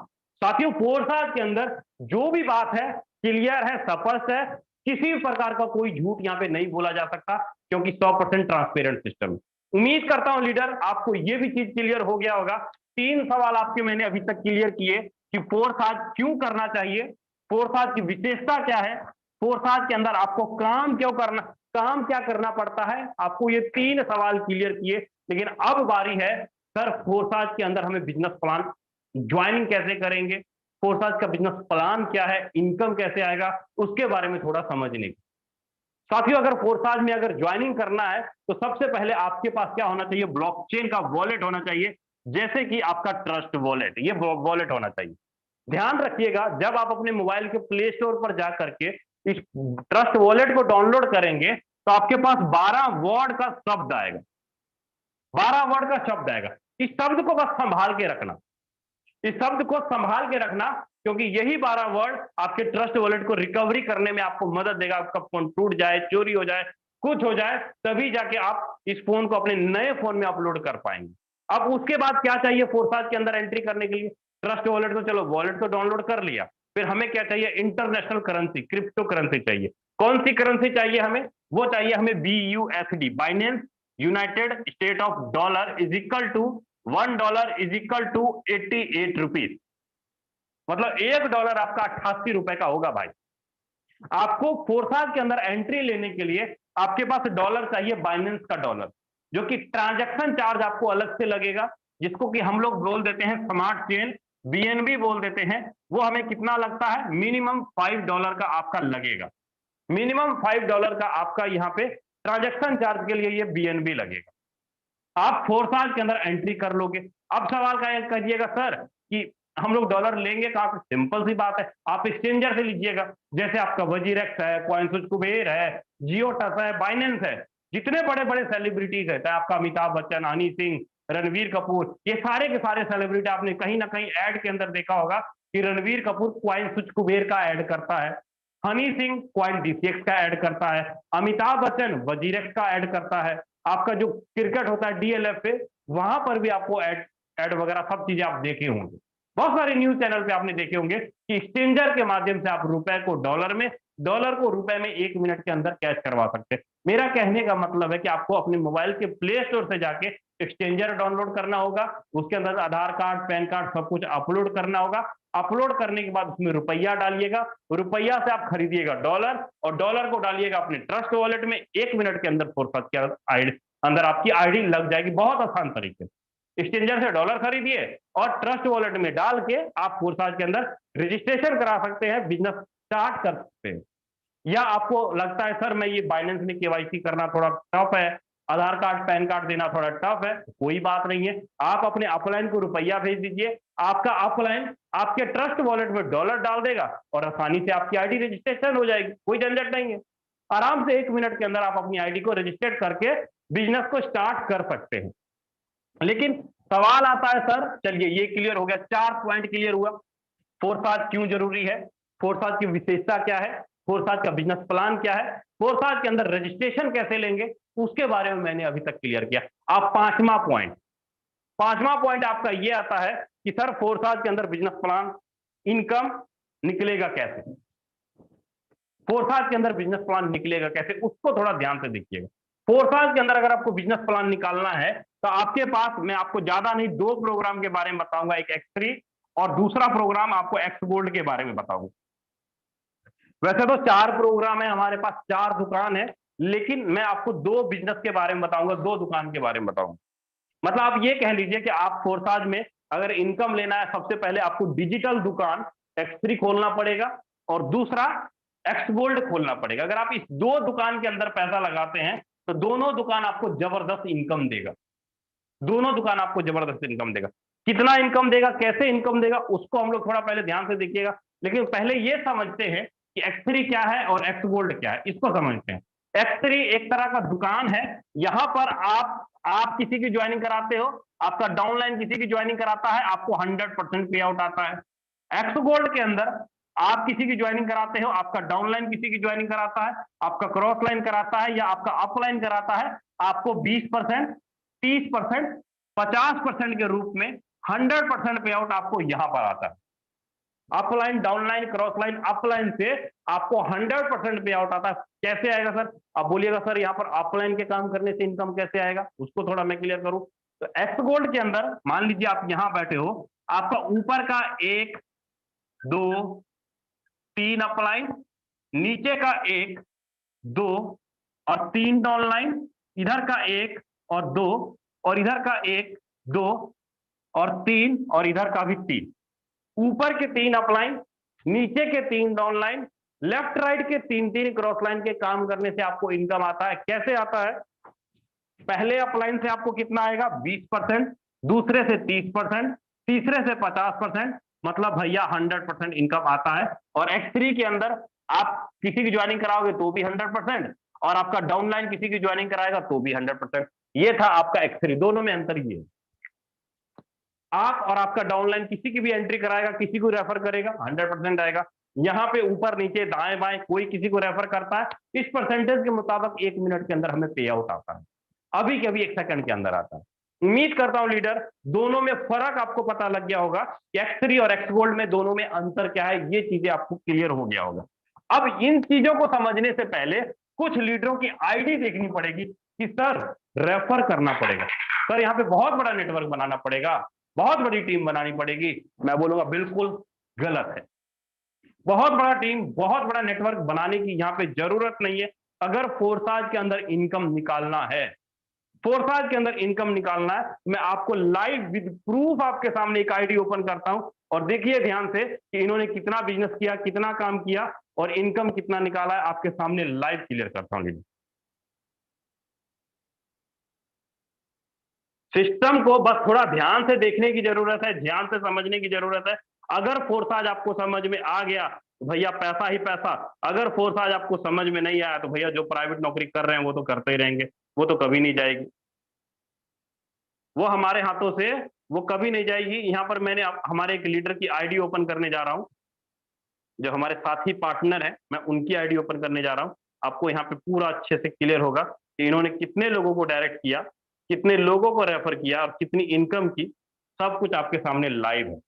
साथियों, फोर्साज के अंदर जो भी बात है क्लियर है, स्पष्ट है, किसी भी प्रकार का कोई झूठ यहाँ पे नहीं बोला जा सकता, क्योंकि 100% ट्रांसपेरेंट सिस्टम। उम्मीद करता हूं लीडर आपको ये भी चीज क्लियर हो गया होगा। 3 सवाल आपके मैंने अभी तक क्लियर किए कि फोर्साज क्यों करना चाहिए, फोर्साज की विशेषता क्या है, फोर्साज के अंदर आपको काम क्यों करना, काम क्या करना पड़ता है, आपको ये 3 सवाल क्लियर किए। लेकिन अब बारी है सर, फोर्साज के अंदर हमें बिजनेस प्लान ज्वाइनिंग कैसे करेंगे, फोर्साज का बिजनेस प्लान क्या है, इनकम कैसे आएगा, उसके बारे में थोड़ा समझने की। साथियों, अगर फोर्साज में अगर ज्वाइनिंग करना है तो सबसे पहले आपके पास क्या होना चाहिए? ब्लॉकचेन का वॉलेट होना चाहिए, जैसे कि आपका ट्रस्ट वॉलेट, ये वॉलेट होना चाहिए। ध्यान रखिएगा, जब आप अपने मोबाइल के प्ले स्टोर पर जा करके इस ट्रस्ट वॉलेट को डाउनलोड करेंगे तो आपके पास 12 वर्ड का शब्द आएगा, 12 वर्ड का शब्द आएगा। इस शब्द को बस संभाल के रखना, इस शब्द को संभाल के रखना, क्योंकि यही 12 वर्ड आपके ट्रस्ट वॉलेट को रिकवरी करने में आपको मदद देगा। आपका फोन टूट जाए, चोरी हो जाए, कुछ हो जाए, तभी जाके आप इस फोन को अपने नए फोन में अपलोड कर पाएंगे। अब उसके बाद क्या चाहिए फोर्साज के अंदर एंट्री करने के लिए? ट्रस्ट वॉलेट तो चलो, वॉलेट तो डाउनलोड कर लिया, फिर हमें क्या चाहिए? इंटरनेशनल करेंसी, क्रिप्टो करेंसी चाहिए। कौन सी करेंसी चाहिए हमें? वो चाहिए हमें BUSD, Binance United State of dollar, is equal to $1 is equal to 88 rupees. मतलब $1 आपका 88 रुपए का होगा भाई। आपको फोर्साज के अंदर एंट्री लेने के लिए आपके पास डॉलर चाहिए, बाइनेंस का डॉलर, जो कि ट्रांजैक्शन चार्ज आपको अलग से लगेगा, जिसको कि हम लोग बोल देते हैं स्मार्ट चेन, BNB बोल देते हैं। वो हमें कितना लगता है? मिनिमम $5 का आपका लगेगा, मिनिमम $5 का आपका यहाँ पे ट्रांजैक्शन चार्ज के लिए ये BNB लगेगा। आप फोर्साज के अंदर एंट्री कर लोगे। अब सवाल का करिएगा सर कि हम लोग डॉलर लेंगे कहां से? सिंपल सी बात है, आप एक्सचेंजर से लीजिएगा, जैसे आपका वजीरेक्स है, कॉइनस्विच कुबेर है, जियोटस है, बाइनेंस है, जितने बड़े बड़े सेलिब्रिटीज है, चाहे आपका अमिताभ बच्चन, हनी सिंह, रणवीर कपूर, ये सारे के सारे सेलिब्रिटी आपने कहीं ना कहीं ऐड के अंदर देखा होगा कि रणवीर कपूर क्वाइन स्विच कुबेर का ऐड करता है, हनी सिंह क्वाइन डीसीएक्स का ऐड करता है, अमिताभ बच्चन वजीरेक्स का ऐड करता है, आपका जो क्रिकेट होता है डीएलएफ पे वहां पर भी आपको ऐड वगैरह सब चीजें आप देखे होंगे। बहुत सारे न्यूज चैनल पे आपने देखे होंगे कि एक्सचेंजर के माध्यम से आप रुपए को डॉलर में, डॉलर को रुपए में 1 मिनट के अंदर कैश करवा सकते हैं। मेरा कहने का मतलब है कि आपको अपने मोबाइल के प्ले स्टोर से जाके एक्सचेंजर डाउनलोड करना होगा, उसके अंदर आधार कार्ड, पैन कार्ड सब कुछ अपलोड करना होगा। अपलोड करने के बाद उसमें रुपया डालिएगा, रुपया से आप खरीदिएगा डॉलर और डॉलर को डालिएगा अपने ट्रस्ट वॉलेट में। 1 मिनट के अंदर फोरफाज के अंदर आपकी आईडी लग जाएगी, बहुत आसान तरीके से। एक्सचेंजर से डॉलर खरीदिए और ट्रस्ट वॉलेट में डाल के आप फोरफाज के अंदर रजिस्ट्रेशन करा सकते हैं, बिजनेस स्टार्ट कर सकते हैं। या आपको लगता है सर मैं ये बाइनेंस में केवाईसी करना थोड़ा टफ है, आधार कार्ड पैन कार्ड देना थोड़ा टफ है, कोई बात नहीं है, आप अपने अपलाइन को रुपया भेज दीजिए, आपका अपलाइन आपके ट्रस्ट वॉलेट में डॉलर डाल देगा और आसानी से आपकी आईडी रजिस्ट्रेशन हो जाएगी, कोई झंझट नहीं है। आराम से 1 मिनट के अंदर आप अपनी आईडी को रजिस्टर्ड करके बिजनेस को स्टार्ट कर सकते हैं। लेकिन सवाल आता है सर, चलिए ये क्लियर हो गया, 4 पॉइंट क्लियर हुआ, फोरसाज क्यों जरूरी है, फोरसाज की विशेषता क्या है, फोरसाज का बिजनेस प्लान क्या है, फोरसाज के अंदर रजिस्ट्रेशन कैसे लेंगे, उसके बारे में मैंने अभी तक क्लियर किया। अब पांचवा पॉइंट आपका ये आता है कि सर फोरसाज के अंदर बिजनेस प्लान, इनकम निकलेगा कैसे, फोरसाज के अंदर बिजनेस प्लान निकलेगा कैसे, उसको थोड़ा ध्यान से देखिएगा। फोरसाज के अंदर अगर आपको बिजनेस प्लान निकालना है तो आपके पास, मैं आपको ज्यादा नहीं 2 प्रोग्राम के बारे में बताऊंगा, एक X3 और दूसरा प्रोग्राम आपको एक्स गोल्ड के बारे में बताऊंगा। वैसे तो 4 प्रोग्राम है हमारे पास, 4 दुकान है, लेकिन मैं आपको 2 बिजनेस के बारे में बताऊंगा, 2 दुकान के बारे में बताऊंगा। मतलब आप ये कह लीजिए कि आप फोरसाज में अगर इनकम लेना है, सबसे पहले आपको डिजिटल दुकान X3 खोलना पड़ेगा और दूसरा एक्स गोल्ड खोलना पड़ेगा। अगर आप इस 2 दुकान के अंदर पैसा लगाते हैं तो दोनों दुकान आपको जबरदस्त इनकम देगा, दोनों दुकान आपको जबरदस्त इनकम देगा। कितना इनकम देगा, कैसे इनकम देगा, उसको हम लोग थोड़ा पहले ध्यान से देखिएगा। लेकिन पहले ये समझते हैं कि X3 क्या है और एक्स गोल्ड क्या है, इसको समझते हैं। X3 एक तरह का दुकान है, यहां पर आप किसी की ज्वाइनिंग कराते हो, आपका डाउनलाइन किसी की ज्वाइनिंग कराता है, आपको 100% पे आउट आता है। एक्स गोल्ड के अंदर आप किसी की ज्वाइनिंग कराते हो, आपका डाउनलाइन किसी की ज्वाइनिंग कराता है, आपका क्रॉस लाइन कराता है या आपका अपलाइन कराता है, आपको 20%, 30%, 50% के रूप में 100% पे आउट आपको यहां पर आता है। Upline, downline, cross line, upline से आपको 100% पे आउट आता है। कैसे आएगा सर, आप बोलिएगा सर यहाँ पर अपलाइन के काम करने से इनकम कैसे आएगा, उसको थोड़ा मैं क्लियर करूं। तो एक्स गोल्ड के अंदर मान लीजिए आप यहां बैठे हो, आपका ऊपर का 1, 2, 3 अपलाइन, नीचे का 1, 2 और 3 डाउनलाइन, इधर का 1 और 2 और इधर का 1, 2 और 3 और इधर का भी 3। ऊपर के 3 अपलाइन, नीचे के 3 डाउनलाइन, लेफ्ट राइट के 3-3 क्रॉस लाइन के काम करने से आपको इनकम आता है। कैसे आता है, पहले अपलाइन से आपको कितना आएगा, 20%, दूसरे से 30%, तीसरे से 50%, मतलब भैया 100% इनकम आता है। और X3 के अंदर आप किसी की ज्वाइनिंग कराओगे तो भी 100% और आपका डाउनलाइन किसी की ज्वाइनिंग कराएगा तो भी 100%। ये था आपका X3, दोनों में अंतर ये है। आप और आपका डाउनलाइन किसी की भी एंट्री कराएगा, किसी को रेफर करेगा, 100% आएगा। यहाँ पे ऊपर नीचे दाएं बाएं कोई किसी को रेफर करता है, इस परसेंटेज के मुताबिक 1 मिनट के अंदर हमें पे आउट आता है, अभी के अभी 1 सेकंड के अंदर आता है। उम्मीद करता हूं लीडर, दोनों में फर्क आपको पता लग गया होगा कि X3 और एक्स गोल्ड में दोनों में अंतर क्या है, ये चीजें आपको क्लियर हो गया होगा। अब इन चीजों को समझने से पहले कुछ लीडरों की आईडी देखनी पड़ेगी कि सर रेफर करना पड़ेगा, सर यहाँ पे बहुत बड़ा नेटवर्क बनाना पड़ेगा, बहुत बड़ी टीम बनानी पड़ेगी। मैं बोलूंगा बिल्कुल गलत है। बहुत बड़ा टीम, बहुत बड़ा नेटवर्क बनाने की यहाँ पे जरूरत नहीं है। अगर फोरसाज के अंदर इनकम निकालना है, फोरसाज के अंदर इनकम निकालना है, मैं आपको लाइव विद प्रूफ आपके सामने एक आईडी ओपन करता हूं और देखिए ध्यान से कि इन्होंने कितना बिजनेस किया, कितना काम किया और इनकम कितना निकाला है, आपके सामने लाइव क्लियर करता हूं। सिस्टम को बस थोड़ा ध्यान से देखने की जरूरत है, ध्यान से समझने की जरूरत है। अगर फोरसाज आपको समझ में आ गया तो भैया पैसा ही पैसा, अगर फोरसाज आपको समझ में नहीं आया तो भैया जो प्राइवेट नौकरी कर रहे हैं वो तो करते ही रहेंगे, वो तो कभी नहीं जाएगी। वो हमारे हाथों से वो कभी नहीं जाएगी। यहाँ पर मैंने हमारे एक लीडर की आईडी ओपन करने जा रहा हूँ, जो हमारे साथी पार्टनर हैं, मैं उनकी आईडी ओपन करने जा रहा हूँ। आपको यहाँ पे पूरा अच्छे से क्लियर होगा कि इन्होंने कितने लोगों को डायरेक्ट किया, कितने लोगों को रेफर किया और कितनी इनकम की, सब कुछ आपके सामने लाइव है।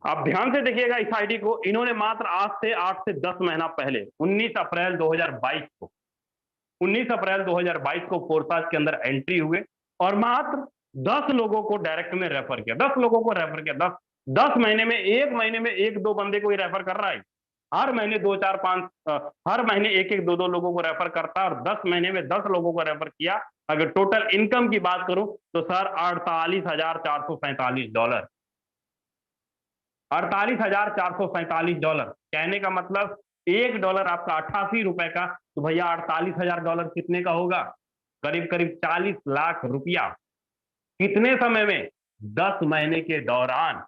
आप ध्यान से देखिएगा इस आईडी को। इन्होंने मात्र आज से 8 से 10 महीना पहले 19 अप्रैल 2022 को 19 अप्रैल 2022 को फोरसाज के अंदर एंट्री हुए और मात्र 10 लोगों को डायरेक्ट में रेफर किया। 10 लोगों को रेफर किया। 10 महीने में, एक महीने में एक दो बंदे को ही रेफर कर रहा है। हर महीने 2 4 5 हर महीने एक एक दो दो लोगों को रेफर करता है और 10 महीने में 10 लोगों को रेफर किया। अगर टोटल इनकम की बात करूं तो सर $48,447। $48,447। कहने का मतलब $1 आपका 88 रुपए का, तो भैया $48,000 कितने का होगा? करीब करीब 40 लाख रुपया। कितने समय में? 10 महीने के दौरान।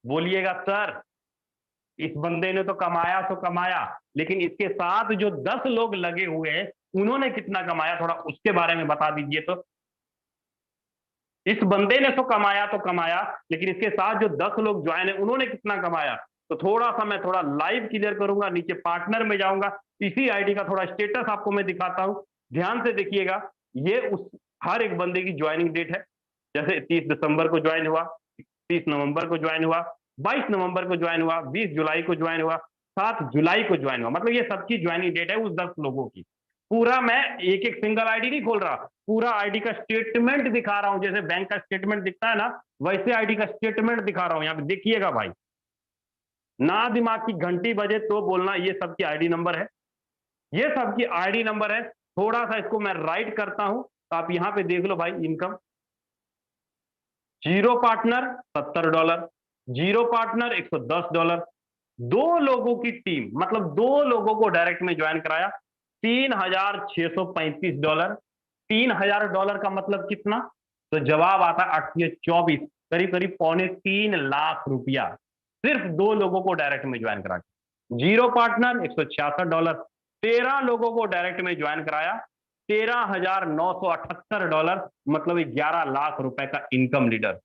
बोलिएगा सर, इस बंदे ने तो कमाया, लेकिन इसके साथ जो 10 लोग लगे हुए हैं उन्होंने कितना कमाया, थोड़ा उसके बारे में बता दीजिए। तो इस बंदे ने तो कमाया, लेकिन इसके साथ जो 10 लोग ज्वाइन है उन्होंने कितना कमाया। तो थोड़ा सा मैं थोड़ा लाइव क्लियर करूंगा, नीचे पार्टनर में जाऊंगा, इसी आईडी का थोड़ा स्टेटस आपको मैं दिखाता हूं। ध्यान से देखिएगा, ये उस हर एक बंदे की ज्वाइनिंग डेट है। जैसे 30 दिसंबर को ज्वाइन हुआ, 30 नवंबर को ज्वाइन हुआ, 22 नवंबर को ज्वाइन हुआ, 20 जुलाई को ज्वाइन हुआ, 7 जुलाई को ज्वाइन हुआ। मतलब ये सबकी ज्वाइनिंग डेट है उस 10 लोगों की। पूरा मैं एक एक सिंगल आईडी नहीं खोल रहा, पूरा आईडी का स्टेटमेंट दिखा रहा हूं। जैसे बैंक का स्टेटमेंट दिखता है ना, वैसे आईडी का स्टेटमेंट दिखा रहा हूं। यहाँ पे देखिएगा भाई, ना दिमाग की घंटी बजे तो बोलना, ये सबकी आईडी नंबर है, ये सबकी आईडी नंबर है। थोड़ा सा इसको मैं राइट करता हूं तो आप यहां पे देख लो भाई। Income zero partner $70, zero partner $110। 2 लोगों की टीम, मतलब 2 लोगों को डायरेक्ट में ज्वाइन कराया, $3,635। $3,000 का मतलब कितना? तो जवाब आता 8 24, करीब करीब ₹2.25 लाख रुपया, सिर्फ 2 लोगों को डायरेक्ट में ज्वाइन करा के। Zero partner $166। 13 लोगों को डायरेक्ट में ज्वाइन कराया, $13,978, मतलब 11 लाख रुपए का इनकम लीडर।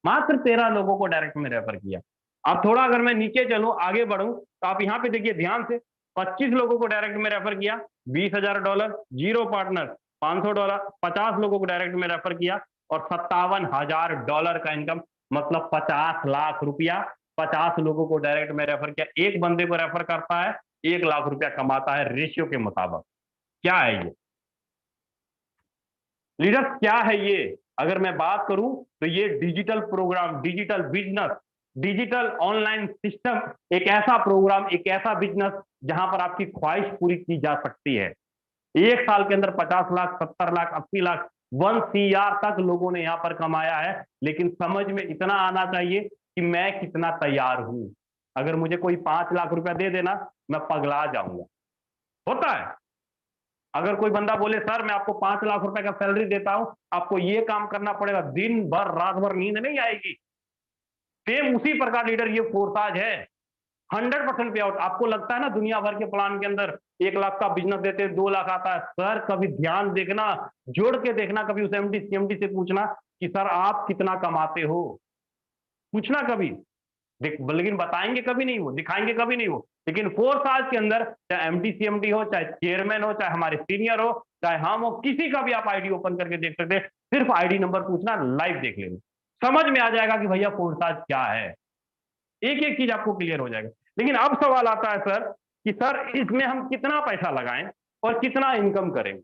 मात्र 13 लोगों को डायरेक्ट में रेफर किया। अब थोड़ा अगर मैं नीचे चलूं, आगे बढ़ूं, तो आप यहां पे देखिए ध्यान से, 25 लोगों को डायरेक्ट में रेफर किया, $20,000। Zero partner $500। 50 लोगों को डायरेक्ट में रेफर किया और $57,000 का इनकम, मतलब 50 लाख रुपया। 50 लोगों को डायरेक्ट में रेफर किया। एक बंदे को रेफर करता है, 1 लाख रुपया कमाता है, रेशियो के मुताबिक। क्या है ये लीडर्स, क्या है ये? अगर मैं बात करूं तो ये digital program, digital business, digital online system, एक ऐसा प्रोग्राम, एक ऐसा बिजनेस जहां पर आपकी ख्वाहिश पूरी की जा सकती है। 1 साल के अंदर 50 लाख, 70 लाख, 80 लाख, 1 CR तक लोगों ने यहां पर कमाया है। लेकिन समझ में इतना आना चाहिए कि मैं कितना तैयार हूं। अगर मुझे कोई 5 लाख रुपया दे देना, मैं पगला जाऊंगा। होता है। अगर कोई बंदा बोले सर मैं आपको 5 लाख रुपए का सैलरी देता हूं, आपको ये काम करना पड़ेगा, दिन भर रात भर नींद नहीं आएगी। सेम उसी प्रकार लीडर ये फोरसाज है। 100% पे आउट। आपको लगता है ना दुनिया भर के प्लान के अंदर 1 लाख का बिजनेस देते हैं, 2 लाख आता है। सर कभी ध्यान देखना, जोड़ के देखना, कभी उस एमडी सीएमडी से पूछना कि सर आप कितना कमाते हो, पूछना कभी। लेकिन बताएंगे कभी नहीं वो, दिखाएंगे कभी नहीं वो। लेकिन फोरसाज के अंदर चाहे एमडी सीएमडी हो, चाहे चेयरमैन हो, चाहे हमारे सीनियर हो, चाहे हम हो, किसी का भी आप आईडी ओपन करके देख सकते हैं। सिर्फ आईडी नंबर पूछना, लाइव देख लेना, समझ में आ जाएगा कि भैया फोरसाज क्या है। एक एक चीज आपको क्लियर हो जाएगा। लेकिन अब सवाल आता है सर कि सर इसमें हम कितना पैसा लगाएं और कितना इनकम करेंगे,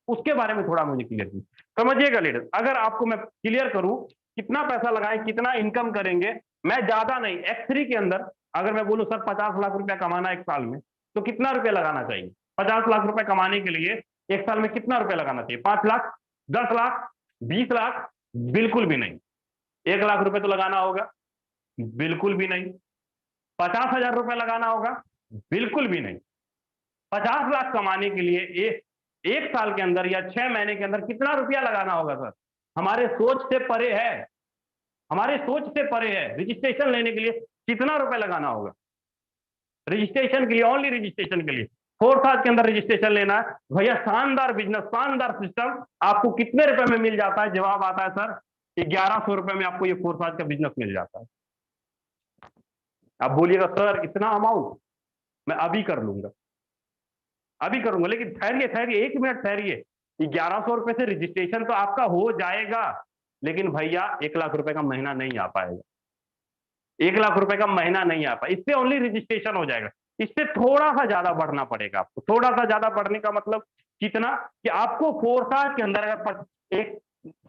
उसके बारे में थोड़ा मुझे क्लियर कीजिए। समझिएगा लीडर, अगर आपको मैं क्लियर करूं कितना पैसा लगाएं, कितना इनकम करेंगे, मैं ज्यादा नहीं, X3 के अंदर अगर मैं बोलूं सर 50 लाख रुपया कमाना 1 साल में, तो कितना रुपया लगाना चाहिए? 50 लाख रुपया कमाने के लिए 1 साल में कितना रुपया लगाना चाहिए? 5 लाख, 10 लाख, 20 लाख? बिल्कुल भी नहीं। 1 लाख रुपए तो लगाना होगा? बिल्कुल भी नहीं। 50,000 रुपए लगाना होगा? बिल्कुल भी नहीं। 50 लाख कमाने के लिए एक साल के अंदर या 6 महीने के अंदर कितना रुपया लगाना होगा सर? हमारे सोच से परे है, हमारे सोच से परे है। रजिस्ट्रेशन लेने के लिए कितना रुपए लगाना होगा? रजिस्ट्रेशन के लिए, ओनली रजिस्ट्रेशन के लिए फोर्साज के अंदर रजिस्ट्रेशन लेना है भैया, शानदार बिजनेस, शानदार सिस्टम, आपको कितने रुपए में मिल जाता है? जवाब आता है सर 1100 रुपए में आपको ये फोर्साज का बिजनेस मिल जाता है। आप बोलिएगा सर इतना अमाउंट मैं अभी कर लूंगा, अभी करूंगा, लेकिन ठहरिए ठहरिए, 1 मिनट ठहरिए। 1100 रुपए से रजिस्ट्रेशन तो आपका हो जाएगा, लेकिन भैया 1 लाख रुपए का महीना नहीं आ पाएगा। 1 लाख रुपए का महीना नहीं आ पाएगा, इससे ओनली रजिस्ट्रेशन हो जाएगा। इससे थोड़ा सा ज्यादा बढ़ना पड़ेगा आपको। थोड़ा सा ज्यादा बढ़ने का मतलब कितना कि आपको फोर्साज के अंदर अगर एक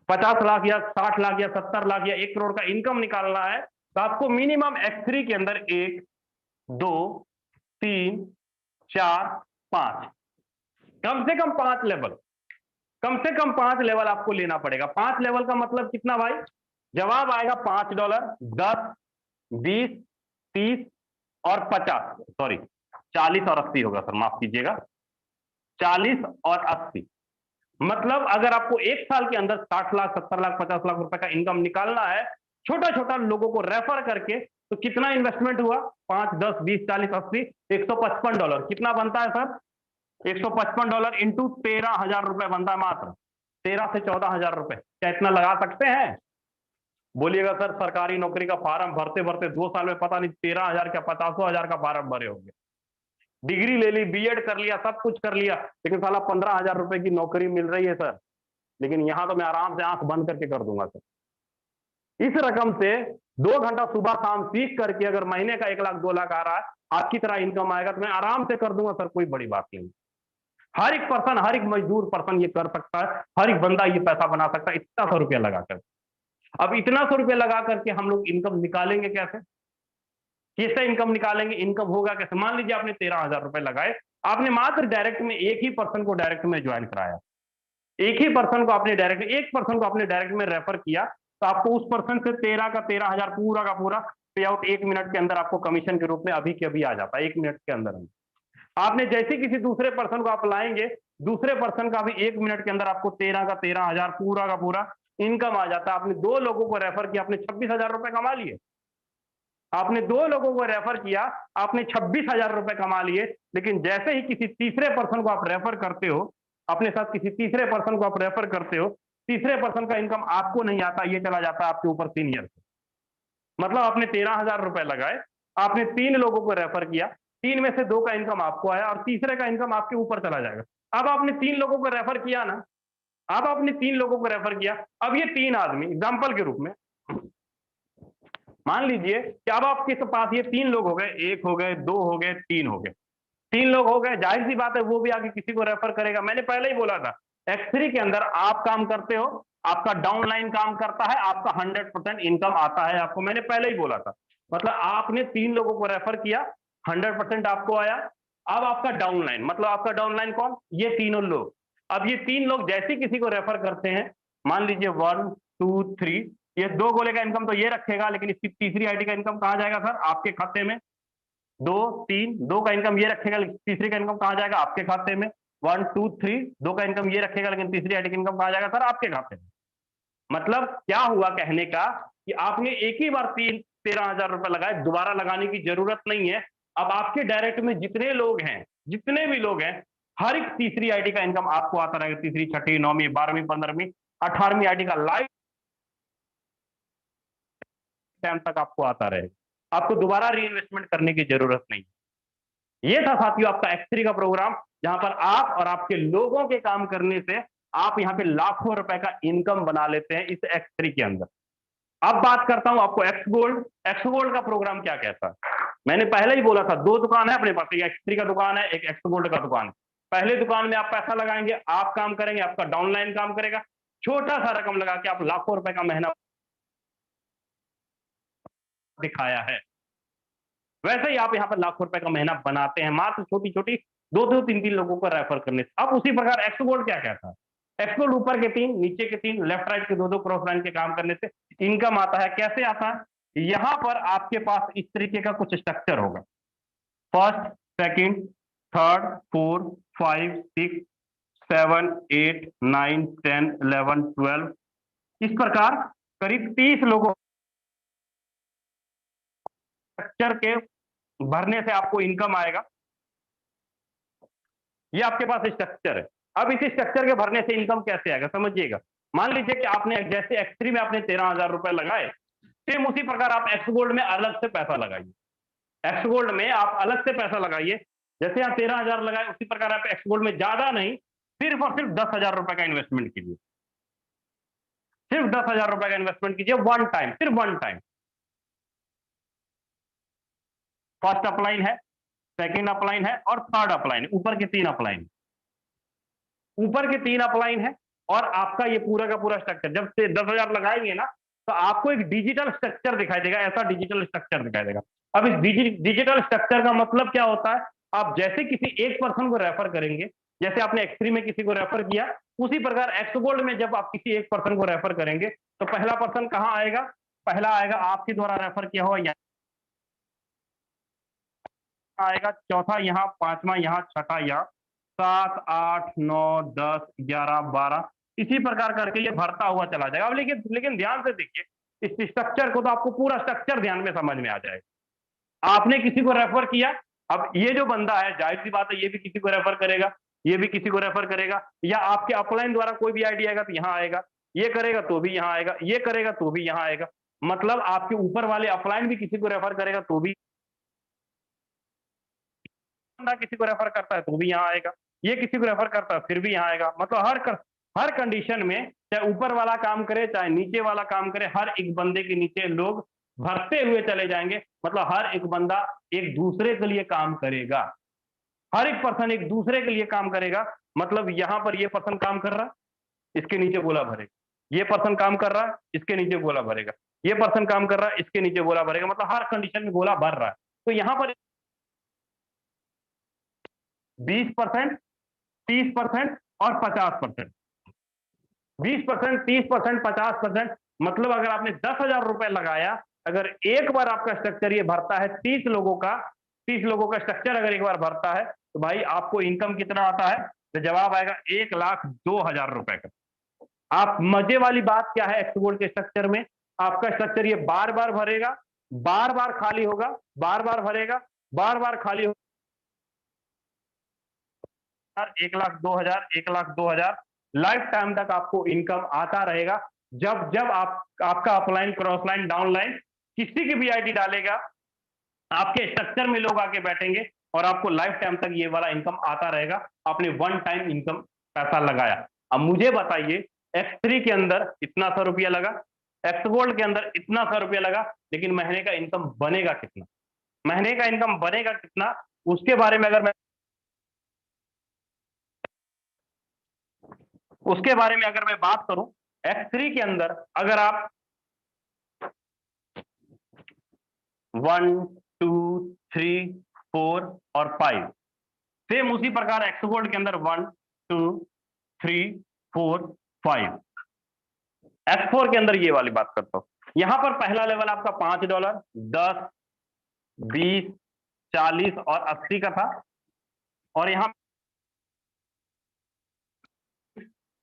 50 लाख या 60 लाख या 70 लाख या 1 करोड़ का इनकम निकालना है, तो आपको मिनिमम X3 के अंदर 1 2 3 4 5 कम से कम 5 लेवल, कम से कम 5 लेवल आपको लेना पड़ेगा। 5 लेवल का मतलब कितना भाई? जवाब आएगा $5, 10, 20, 30 और 50, सॉरी 40 और 80 होगा सर, माफ कीजिएगा, 40 और 80। मतलब अगर आपको 1 साल के अंदर 60 लाख 70 लाख 50 लाख रुपए का इनकम निकालना है, छोटा छोटा लोगों को रेफर करके, तो कितना इन्वेस्टमेंट हुआ? 5, 10, 20, 40, 80, $155। कितना बनता है सर? $155 इंटू 13,000 रुपए बनता है मात्र। 13 से 14,000 रुपए। क्या इतना लगा सकते हैं? बोलिएगा सर सरकारी नौकरी का फार्म भरते भरते 2 साल में पता नहीं 13,000 क्या 50,000 का फार्म भरे होंगे। डिग्री ले ली, बीएड कर लिया, सब कुछ कर लिया, लेकिन साला 15,000 रुपए की नौकरी मिल रही है सर। लेकिन यहां तो मैं आराम से आंख बंद करके कर दूंगा सर। इस रकम से 2 घंटा सुबह शाम सीख करके अगर महीने का 1 लाख 2 लाख आ रहा है, आपकी तरह इनकम आएगा, तो मैं आराम से कर दूंगा सर, कोई बड़ी बात नहीं। हर एक पर्सन, हर एक मजदूर पर्सन ये कर सकता है, हर एक बंदा ये पैसा बना सकता है, इतना 100 रुपया लगाकर। अब इतना 100 रुपया लगा करके हम लोग इनकम निकालेंगे कैसे? कैसे इनकम निकालेंगे? इनकम होगा कैसे? मान लीजिए आपने 13,000 रुपए लगाए, आपने मात्र डायरेक्ट में एक ही पर्सन को डायरेक्ट में ज्वाइन कराया, एक ही पर्सन को आपने डायरेक्ट, एक पर्सन को आपने डायरेक्ट में रेफर किया, तो आपको उस पर्सन से 13 का 13,000 पूरा का पूरा पे आउट 1 मिनट के अंदर आपको कमीशन के रूप में अभी के अभी आ जाता है, 1 मिनट के अंदर। आपने जैसे किसी दूसरे पर्सन को आप लाएंगे, दूसरे पर्सन का भी 1 मिनट के अंदर आपको 13 का 13,000 पूरा का पूरा इनकम आ जाता है। आपने 2 लोगों को रेफर किया, आपने 26,000 रुपए कमा लिए। आपने 2 लोगों को रेफर किया, आपने 26,000 रुपए कमा लिए। लेकिन जैसे ही किसी तीसरे पर्सन को आप रेफर करते हो, अपने साथ किसी तीसरे पर्सन को आप रेफर करते हो, तीसरे पर्सन का इनकम आपको नहीं आता, ये चला जाता है आपके ऊपर सीनियर से। मतलब आपने 13,000 रुपए लगाए, आपने 3 लोगों को रेफर किया, 3 में से 2 का इनकम आपको आया और तीसरे का इनकम आपके ऊपर चला जाएगा। अब आपने 3 लोगों को रेफर किया ना, अब आपने 3 लोगों को रेफर किया, अब ये 3 आदमी एग्जाम्पल के रूप में मान लीजिए कि अब आपके पास ये 3 लोग हो गए, 1 हो गए, 2 हो गए, 3 हो गए, 3 लोग हो गए। जाहिर सी बात है वो भी आगे किसी को रेफर करेगा। मैंने पहले ही बोला था, X3 के अंदर आप काम करते हो, आपका डाउनलाइन काम करता है, आपका 100% इनकम आता है आपको, मैंने पहले ही बोला था। मतलब आपने 3 लोगों को रेफर किया, 100% आपको आया। अब आपका डाउनलाइन, मतलब आपका डाउनलाइन कौन? ये तीनों लोग। अब ये 3 लोग जैसे किसी को रेफर करते हैं, मान लीजिए 1 2 3, ये 2 गोले का इनकम तो ये रखेगा, लेकिन इसकी तीसरी आईडी का इनकम कहां जाएगा सर? आपके खाते में। 2 3, 2 का इनकम ये रखेगा, लेकिन तीसरे का इनकम कहां जाएगा? आपके खाते में। 1 2 3, 2 का इनकम ये रखेगा, लेकिन तीसरी आईडी का इनकम कहां जाएगा सर? आपके खाते में। मतलब क्या हुआ कहने का कि आपने एक ही बार 13,000 रुपए लगाए, दोबारा लगाने की जरूरत नहीं है। अब आपके डायरेक्ट में जितने लोग हैं, जितने भी लोग हैं, हर एक तीसरी आईडी का इनकम आपको आता रहेगा। तीसरी, छठी, 9वीं, 12वीं, 15वीं, 18वीं आईडी का लाइफ टाइम तक आपको आता रहेगा। आपको दोबारा री इन्वेस्टमेंट करने की जरूरत नहीं। ये था साथियों आपका X3 का प्रोग्राम, जहां पर आप और आपके लोगों के काम करने से आप यहां पे लाखों रुपए का इनकम बना लेते हैं इस X3 के अंदर। अब बात करता हूं आपको एक्स गोल्ड। एक्स गोल्ड का प्रोग्राम क्या कहता है? मैंने पहले ही बोला था, 2 दुकान है अपने पास, एक X3 का दुकान है, एक एक्स गोल्ड का दुकान है। पहले दुकान में आप पैसा लगाएंगे, आप काम करेंगे, आपका डाउनलाइन काम करेगा। छोटा सा रकम लगा के आप लाखों रुपए का महीना दिखाया है। वैसे ही आप यहाँ पर लाखों रुपए का महीना बनाते हैं, मात्र छोटी छोटी 2 3 3 लोगों को रेफर करने से। अब उसी प्रकार एक्स गोल्ड क्या कहता है? एक्स गोल्ड ऊपर के 3, नीचे के 3, लेफ्ट राइट के 2 क्रॉस लाइन के काम करने से इनकम आता है। कैसे आता है? यहां पर आपके पास इस तरीके का कुछ स्ट्रक्चर होगा। फर्स्ट, सेकंड, थर्ड, 4 5 6 7 8 9 10 11 12, इस प्रकार करीब 30 लोगों स्ट्रक्चर के भरने से आपको इनकम आएगा। ये आपके पास स्ट्रक्चर है। अब इस स्ट्रक्चर के भरने से इनकम कैसे आएगा समझिएगा। मान लीजिए कि आपने जैसे X3 में आपने 13,000 रुपए लगाए, सेम उसी प्रकार आप एक्स गोल्ड में अलग से पैसा लगाइए। एक्स गोल्ड में आप अलग से पैसा लगाइए, जैसे आप 13,000 लगाए उसी प्रकार आप एक्स गोल्ड में ज्यादा नहीं, सिर्फ और सिर्फ 10,000 रुपए का इन्वेस्टमेंट कीजिए। सिर्फ 10,000 रुपए का इन्वेस्टमेंट कीजिए वन टाइम, सिर्फ वन टाइम। फर्स्ट अपलाइन है, सेकंड अपलाइन है और थर्ड अपलाइन है, ऊपर के 3 अपलाइन, ऊपर के 3 अपलाइन है। और आपका ये पूरा का पूरा स्ट्रक्चर जब से 10,000 लगाएंगे ना, तो आपको एक डिजिटल स्ट्रक्चर दिखाई देगा, ऐसा डिजिटल स्ट्रक्चर दिखाई देगा। अब इस डिजिटल स्ट्रक्चर का मतलब क्या होता है, आप जैसे किसी एक पर्सन को रेफर करेंगे, जैसे आपने X3 में किसी को रेफर किया, उसी प्रकार एक्स गोल्ड में जब आप किसी एक पर्सन को रेफर करेंगे, तो पहला पर्सन कहां आएगा, पहला आएगा आपके द्वारा रेफर किया हुआ यहाँ आएगा, चौथा यहाँ, पांचवा यहाँ, छठा यहाँ, 7, 8, 9, 10, 11, 12 इसी प्रकार करके ये भरता हुआ चला जाएगा। अब लेकिन ध्यान से देखिए इस स्ट्रक्चर को, तो आपको पूरा स्ट्रक्चर ध्यान में समझ में आ जाएगा। आपने किसी को रेफर किया, अब ये जो बंदा है जाहिर सी बात है ये भी किसी को रेफर करेगा, ये भी किसी को रेफर करेगा, या आपके अपलाइन द्वारा कोई भी आईडी आएगा तो यहाँ आएगा, ये करेगा तो भी यहाँ आएगा, ये करेगा तो भी यहाँ आएगा। मतलब आपके ऊपर वाले अपलाइन भी किसी को रेफर करेगा तो भी, किसी को रेफर करता है तो भी यहाँ आएगा, ये किसी को रेफर करता है फिर भी यहाँ आएगा। मतलब हर कंडीशन में, चाहे ऊपर वाला काम करे चाहे नीचे वाला काम करे, हर एक बंदे के नीचे लोग भरते हुए चले जाएंगे। मतलब हर एक बंदा एक दूसरे के लिए काम करेगा, हर एक पर्सन एक दूसरे के लिए काम करेगा। मतलब यहां पर ये पर्सन काम कर रहा है, इसके नीचे गोला भरेगा, ये पर्सन काम कर रहा है, इसके नीचे गोला भरेगा, ये पर्सन काम कर रहा है, इसके नीचे गोला भरेगा। मतलब हर कंडीशन में गोला भर रहा है। तो यहां पर 20%, 30% और 50%, 20%, 30%, 50%। मतलब अगर आपने 10,000 रुपए लगाया, अगर एक बार आपका स्ट्रक्चर ये भरता है 30 लोगों का, 30 लोगों का स्ट्रक्चर अगर एक बार भरता है, तो भाई आपको इनकम कितना आता है, तो जवाब आएगा 1,02,000 रुपए का। आप मजे वाली बात क्या है, एक्स गोल्ड के स्ट्रक्चर में आपका स्ट्रक्चर ये बार बार भरेगा, बार बार खाली होगा, बार बार भरेगा, बार बार खाली होगा। 1,02,000, 1,02,000 लाइफ टाइम तक आपको इनकम आता रहेगा। जब जब आपका upline, cross line, down line किसी की भी आईडी डालेगा, आपके स्ट्रक्चर में लोग आके बैठेंगे और आपको लाइफ टाइम तक ये वाला इनकम आता रहेगा। आपने वन टाइम इनकम पैसा लगाया। अब मुझे बताइए X3 के अंदर इतना सा रुपया लगा, एक्स गोल्ड के अंदर इतना सा रुपया लगा, लेकिन महीने का इनकम बनेगा कितना, महीने का इनकम बनेगा कितना, उसके बारे में अगर मैं बात करूं, X3 के अंदर अगर आप 1, 2, 3, 4 और 5, सेम उसी प्रकार एक्स गोल्ड के अंदर 1, 2, 3, 4, 5, X4 के अंदर ये वाली बात करता हूं। यहां पर पहला लेवल आपका $5, 10, 20, 40 और 80 का था, और यहां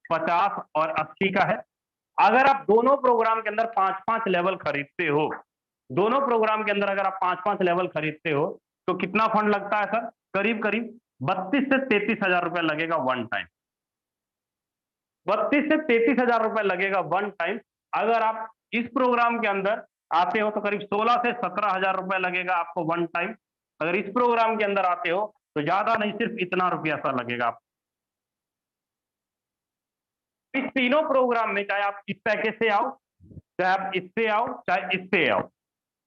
50 और 80 का है। अगर आप दोनों प्रोग्राम के अंदर 5-5 लेवल खरीदते हो, दोनों प्रोग्राम के अंदर अगर आप 5-5 लेवल खरीदते हो, तो कितना फंड लगता है सर, करीब करीब 32 से 33,000 रुपए लगेगा वन टाइम। 32 से 33,000 रुपए लगेगा वन टाइम। अगर आप इस प्रोग्राम के अंदर आते हो तो करीब 16 से 17,000 रुपए लगेगा आपको वन टाइम। अगर इस प्रोग्राम के अंदर आते हो तो ज्यादा नहीं, सिर्फ इतना रुपया सा लगेगा आपको। इस तीनों प्रोग्राम में चाहे आप इस पैकेज से आओ, चाहे आप इससे आओ, चाहे इससे आओ,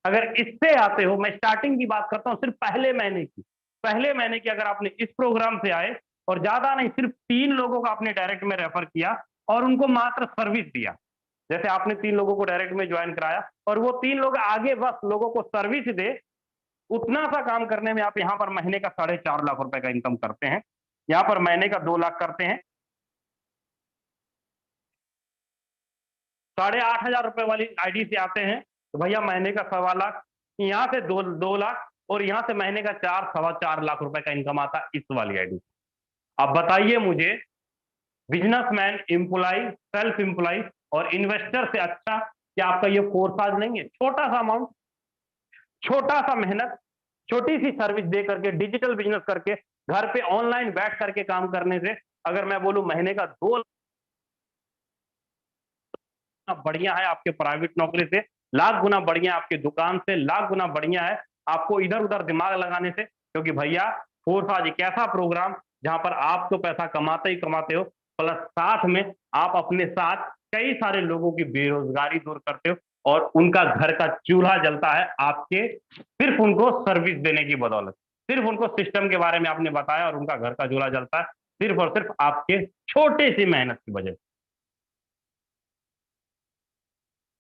अगर इससे आते हो, मैं स्टार्टिंग की बात करता हूं सिर्फ पहले महीने की अगर आपने इस प्रोग्राम से आए और ज्यादा नहीं, सिर्फ 3 लोगों का आपने डायरेक्ट में रेफर किया और उनको मात्र सर्विस दिया, जैसे आपने 3 लोगों को डायरेक्ट में ज्वाइन कराया और वो 3 लोग आगे बस लोगों को सर्विस दे, उतना सा काम करने में आप यहाँ पर महीने का 4.5 लाख रुपए का इनकम करते हैं, यहाँ पर महीने का 2 लाख करते हैं। 8,500 रुपए वाली आईडी से आते हैं तो भैया महीने का 1.25 लाख, यहाँ से 2 लाख, और यहाँ से महीने का 4-4.25 लाख रुपए का इनकम आता इस वाली आईडी। अब बताइए मुझे, बिजनेसमैन, एम्प्लॉय, सेल्फ एम्प्लॉय और इन्वेस्टर से अच्छा क्या आपका ये कोर्स आज नहीं है? छोटा सा अमाउंट, छोटा सा मेहनत, छोटी सी सर्विस दे करके, डिजिटल बिजनेस करके घर पे ऑनलाइन बैठ करके काम करने से, अगर मैं बोलूं महीने का 2 लाख बढ़िया है आपके प्राइवेट नौकरी से, लाख गुना बढ़िया आपके दुकान से, लाख गुना बढ़िया है आपको इधर उधर दिमाग लगाने से। क्योंकि भैया फोर्स आज एक ऐसा प्रोग्राम जहां पर आप तो पैसा कमाते ही कमाते हो, प्लस साथ में आप अपने साथ कई सारे लोगों की बेरोजगारी दूर करते हो, और उनका घर का चूल्हा जलता है आपके सिर्फ उनको सर्विस देने की बदौलत। सिर्फ उनको सिस्टम के बारे में आपने बताया और उनका घर का चूल्हा जलता है सिर्फ और सिर्फ आपके छोटे सी मेहनत की वजह से।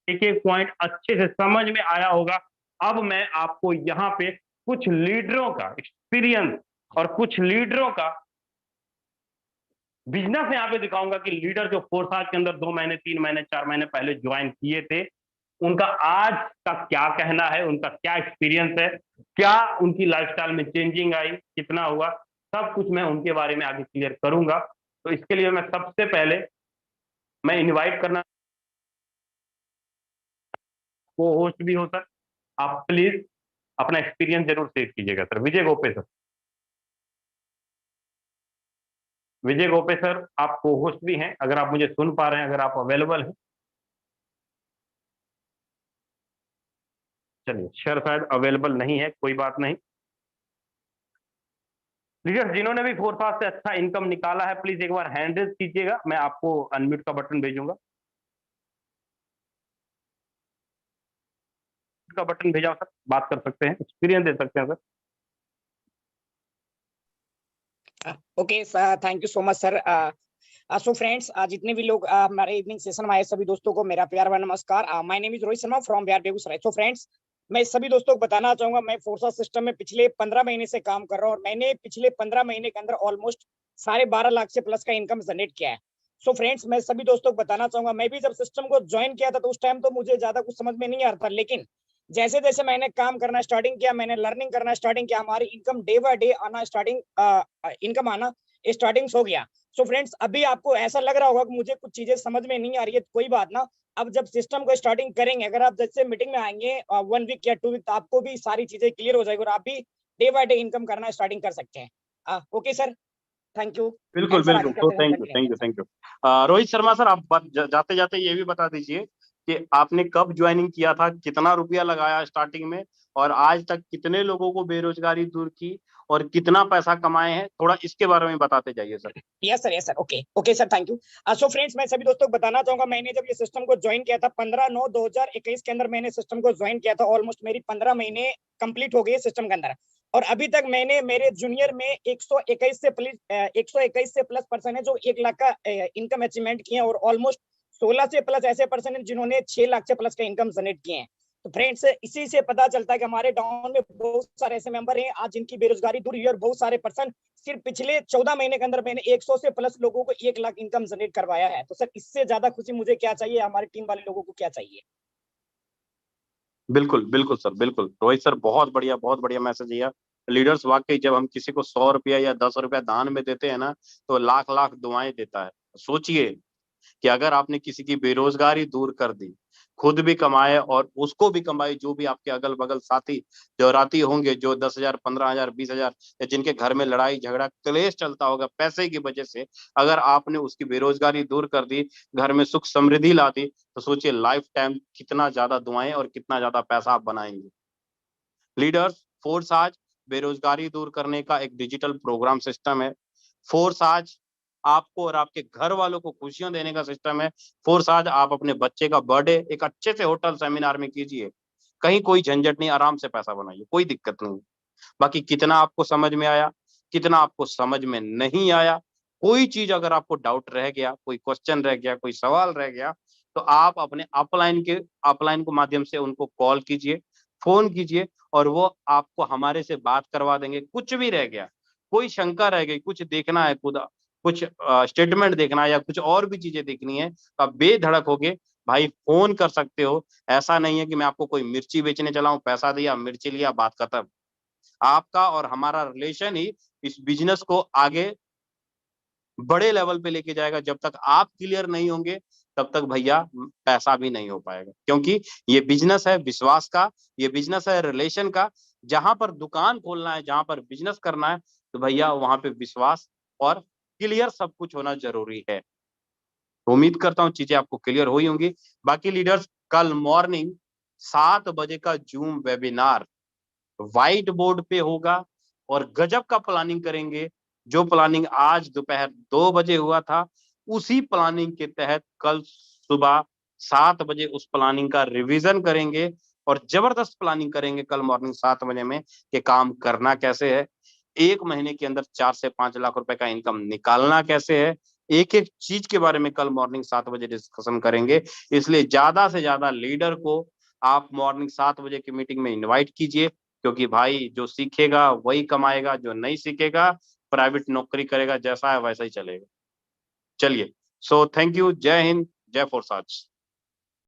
एक एक पॉइंट अच्छे से समझ में आया होगा। अब मैं आपको यहाँ पे कुछ लीडरों का एक्सपीरियंस और कुछ लीडरों का बिजनेस यहाँ पे दिखाऊंगा कि लीडर जो फोर्साज के अंदर 2 महीने 3 महीने 4 महीने पहले ज्वाइन किए थे, उनका आज का क्या कहना है, उनका क्या एक्सपीरियंस है, क्या उनकी लाइफस्टाइल में चेंजिंग आई, कितना हुआ, सब कुछ मैं उनके बारे में आगे क्लियर करूंगा। तो इसके लिए मैं सबसे पहले मैं इनवाइट करना, को होस्ट भी हो सर, आप प्लीज अपना एक्सपीरियंस जरूर शेयर कीजिएगा सर। विजय गोपे सर, विजय गोपे सर आप को होस्ट भी हैं, अगर आप मुझे सुन पा रहे हैं, अगर आप अवेलेबल हैं। चलिए सर शायद अवेलेबल नहीं है, कोई बात नहीं। लीडर्स जिन्होंने भी फोरफास्ट से अच्छा इनकम निकाला है प्लीज एक बार हैंड रेज कीजिएगा, मैं आपको अनम्यूट का बटन भेजूंगा, का बटन भेजा सर, बात कर सकते हैं, एक्सपीरियंस दे सकते हैं sir. Okay sir, thank you so much sir. So friends, जितने भी लोग हमारे इवनिंग सेशन में आए सभी दोस्तों को मेरा प्यार भरा नमस्कार। My name is Rohit Sharma from Bihar Begusarai. So friends, मैं सभी दोस्तों को बताना चाहूंगा, मैं फोर्सा सिस्टम में पिछले 15 महीने से काम कर रहा हूँ और मैंने पिछले 15 महीने के अंदर ऑलमोस्ट 12.5 लाख से प्लस का इनकम जनरेट किया है। सो फ्रेंड्स, मैं सभी दोस्तों को बताना चाहूंगा, मैं भी जब सिस्टम को ज्वाइन किया था तो उस टाइम तो मुझे ज्यादा कुछ समझ में नहीं आ रहा था, लेकिन जैसे जैसे मैंने काम करना स्टार्टिंग किया, मैंने लर्निंग करना स्टार्टिंग किया, हमारी इनकम डे बाय डे आना इनकम आना स्टार्टिंग हो गया। सो फ्रेंड्स, अभी आपको ऐसा लग रहा होगा कि मुझे कुछ चीजें समझ में नहीं आ रही है, कोई बात ना, अब जब सिस्टम को स्टार्टिंग करेंगे, अगर आप जैसे मीटिंग में आएंगे 1 वीक या 2 वीक, तो आपको भी सारी चीजें क्लियर हो जाएगी और आप भी डे बाय डे इनकम करना स्टार्टिंग कर सकते हैं। Okay sir, thank you. बिल्कुल बिल्कुल, तो thank you. Rohit Sharma sir, आप जाते जाते ये भी बता दीजिए कि आपने कब ज्वाइनिंग किया था, कितना रुपया लगाया स्टार्टिंग में, और आज तक कितने लोगों को बेरोजगारी दूर की और कितना पैसा कमाए हैं, थोड़ा इसके बारे में बताते जाइए sir. Yes sir, okay sir, thank you. So friends, मैं सभी दोस्तों को बताना चाहूंगा, मैंने जब ये सिस्टम को ज्वाइन किया था 15/9/2021 के अंदर मैंने सिस्टम को ज्वाइन किया था। ऑलमोस्ट मेरी 15 महीने कंप्लीट हो गए सिस्टम के अंदर, और अभी तक मैंने मेरे जूनियर में 121 से प्लस पर्सन है जो 1 लाख का इनकम अचीवमेंट किए हैं, और ऑलमोस्ट 16 से प्लस ऐसे पर्सन है जिन्होंने 6 लाख से प्लस का इनकम जनरेट किए हैं। तो फ्रेंड्स, इसी से पता चलता है कि हमारे डाउन में बहुत सारे ऐसे मेंबर हैं आज जिनकी बेरोजगारी दूर हुई, और बहुत सारे पर्सन सिर्फ पिछले 14 महीने के अंदर मैंने 100 से प्लस लोगों को 1 लाख इनकम जनरेट करवाया है। तो सर, इससे ज्यादा खुशी मुझे क्या चाहिए, हमारी टीम वाले लोगों को क्या चाहिए। बिल्कुल बिल्कुल सर, बिल्कुल रोहित सर, बहुत बढ़िया मैसेज है। लीडर्स वाकई जब हम किसी को 100 रुपया या 10 रुपया दान में देते हैं ना, तो लाख लाख दुआएं देता है। सोचिए कि अगर आपने किसी की बेरोजगारी दूर कर दी, खुद भी कमाए और उसको भी कमाई, जो भी आपके अगल बगल साथी जोराती होंगे, जो 10,000 15,000 20,000 या जिनके घर में लड़ाई झगड़ा क्लेश चलता होगा पैसे की वजह से, अगर आपने उसकी बेरोजगारी दूर कर दी, घर में सुख समृद्धि ला दी, तो सोचिए लाइफ टाइम कितना ज्यादा दुआएं और कितना ज्यादा पैसा आप बनाएंगे। लीडर्स, फोर्स आज बेरोजगारी दूर करने का एक डिजिटल प्रोग्राम सिस्टम है। फोर्स आज आपको और आपके घर वालों को खुशियां देने का सिस्टम है। फोर्स आज आप अपने बच्चे का बर्थडे एक अच्छे से होटल सेमिनार में कीजिए, कहीं कोई झंझट नहीं, आराम से पैसा बनाइए, कोई दिक्कत नहीं। बाकी कितना आपको समझ में आया, कितना आपको समझ में नहीं आया, कोई चीज अगर आपको डाउट रह गया, कोई क्वेश्चन रह गया, कोई सवाल रह गया, तो आप अपने अपलाइन को माध्यम से उनको कॉल कीजिए, फोन कीजिए, और वो आपको हमारे से बात करवा देंगे। कुछ भी रह गया, कोई शंका रह गई, कुछ देखना है, खुद कुछ स्टेटमेंट देखना है या कुछ और भी चीजें देखनी है, तो आप बेधड़क होके भाई फोन कर सकते हो। ऐसा नहीं है कि मैं आपको कोई मिर्ची बेचने चला हूं, पैसा दिया, मिर्ची लिया, बात खत्म। आपका और हमारा रिलेशन ही इस बिजनेस को आगे बड़े लेवल पे लेके जाएगा। जब तक आप क्लियर नहीं होंगे, तब तक भैया पैसा भी नहीं हो पाएगा, क्योंकि ये बिजनेस है विश्वास का, ये बिजनेस है रिलेशन का। जहां पर दुकान खोलना है, जहां पर बिजनेस करना है, तो भैया वहां पे विश्वास और क्लियर सब कुछ होना जरूरी है। तो उम्मीद करता हूँ चीजें आपको क्लियर हुई होंगी। बाकी लीडर्स, कल मॉर्निंग 7 बजे का जूम वेबिनार व्हाइट बोर्ड पे होगा और गजब का प्लानिंग करेंगे। जो प्लानिंग आज दोपहर 2 बजे हुआ था, उसी प्लानिंग के तहत कल सुबह 7 बजे उस प्लानिंग का रिवीजन करेंगे और जबरदस्त प्लानिंग करेंगे कल मॉर्निंग 7 बजे में कि काम करना कैसे है, 1 महीने के अंदर 4 से 5 लाख रुपए का इनकम निकालना कैसे है। एक एक चीज के बारे में कल मॉर्निंग 7 बजे डिस्कशन करेंगे। इसलिए ज्यादा से ज्यादा लीडर को आप मॉर्निंग 7 बजे की मीटिंग में इनवाइट कीजिए, क्योंकि भाई जो सीखेगा वही कमाएगा, जो नहीं सीखेगा प्राइवेट नौकरी करेगा, जैसा है वैसा ही चलेगा। चलिए, सो थैंक यू। जय हिंद, जय फोर्स आज।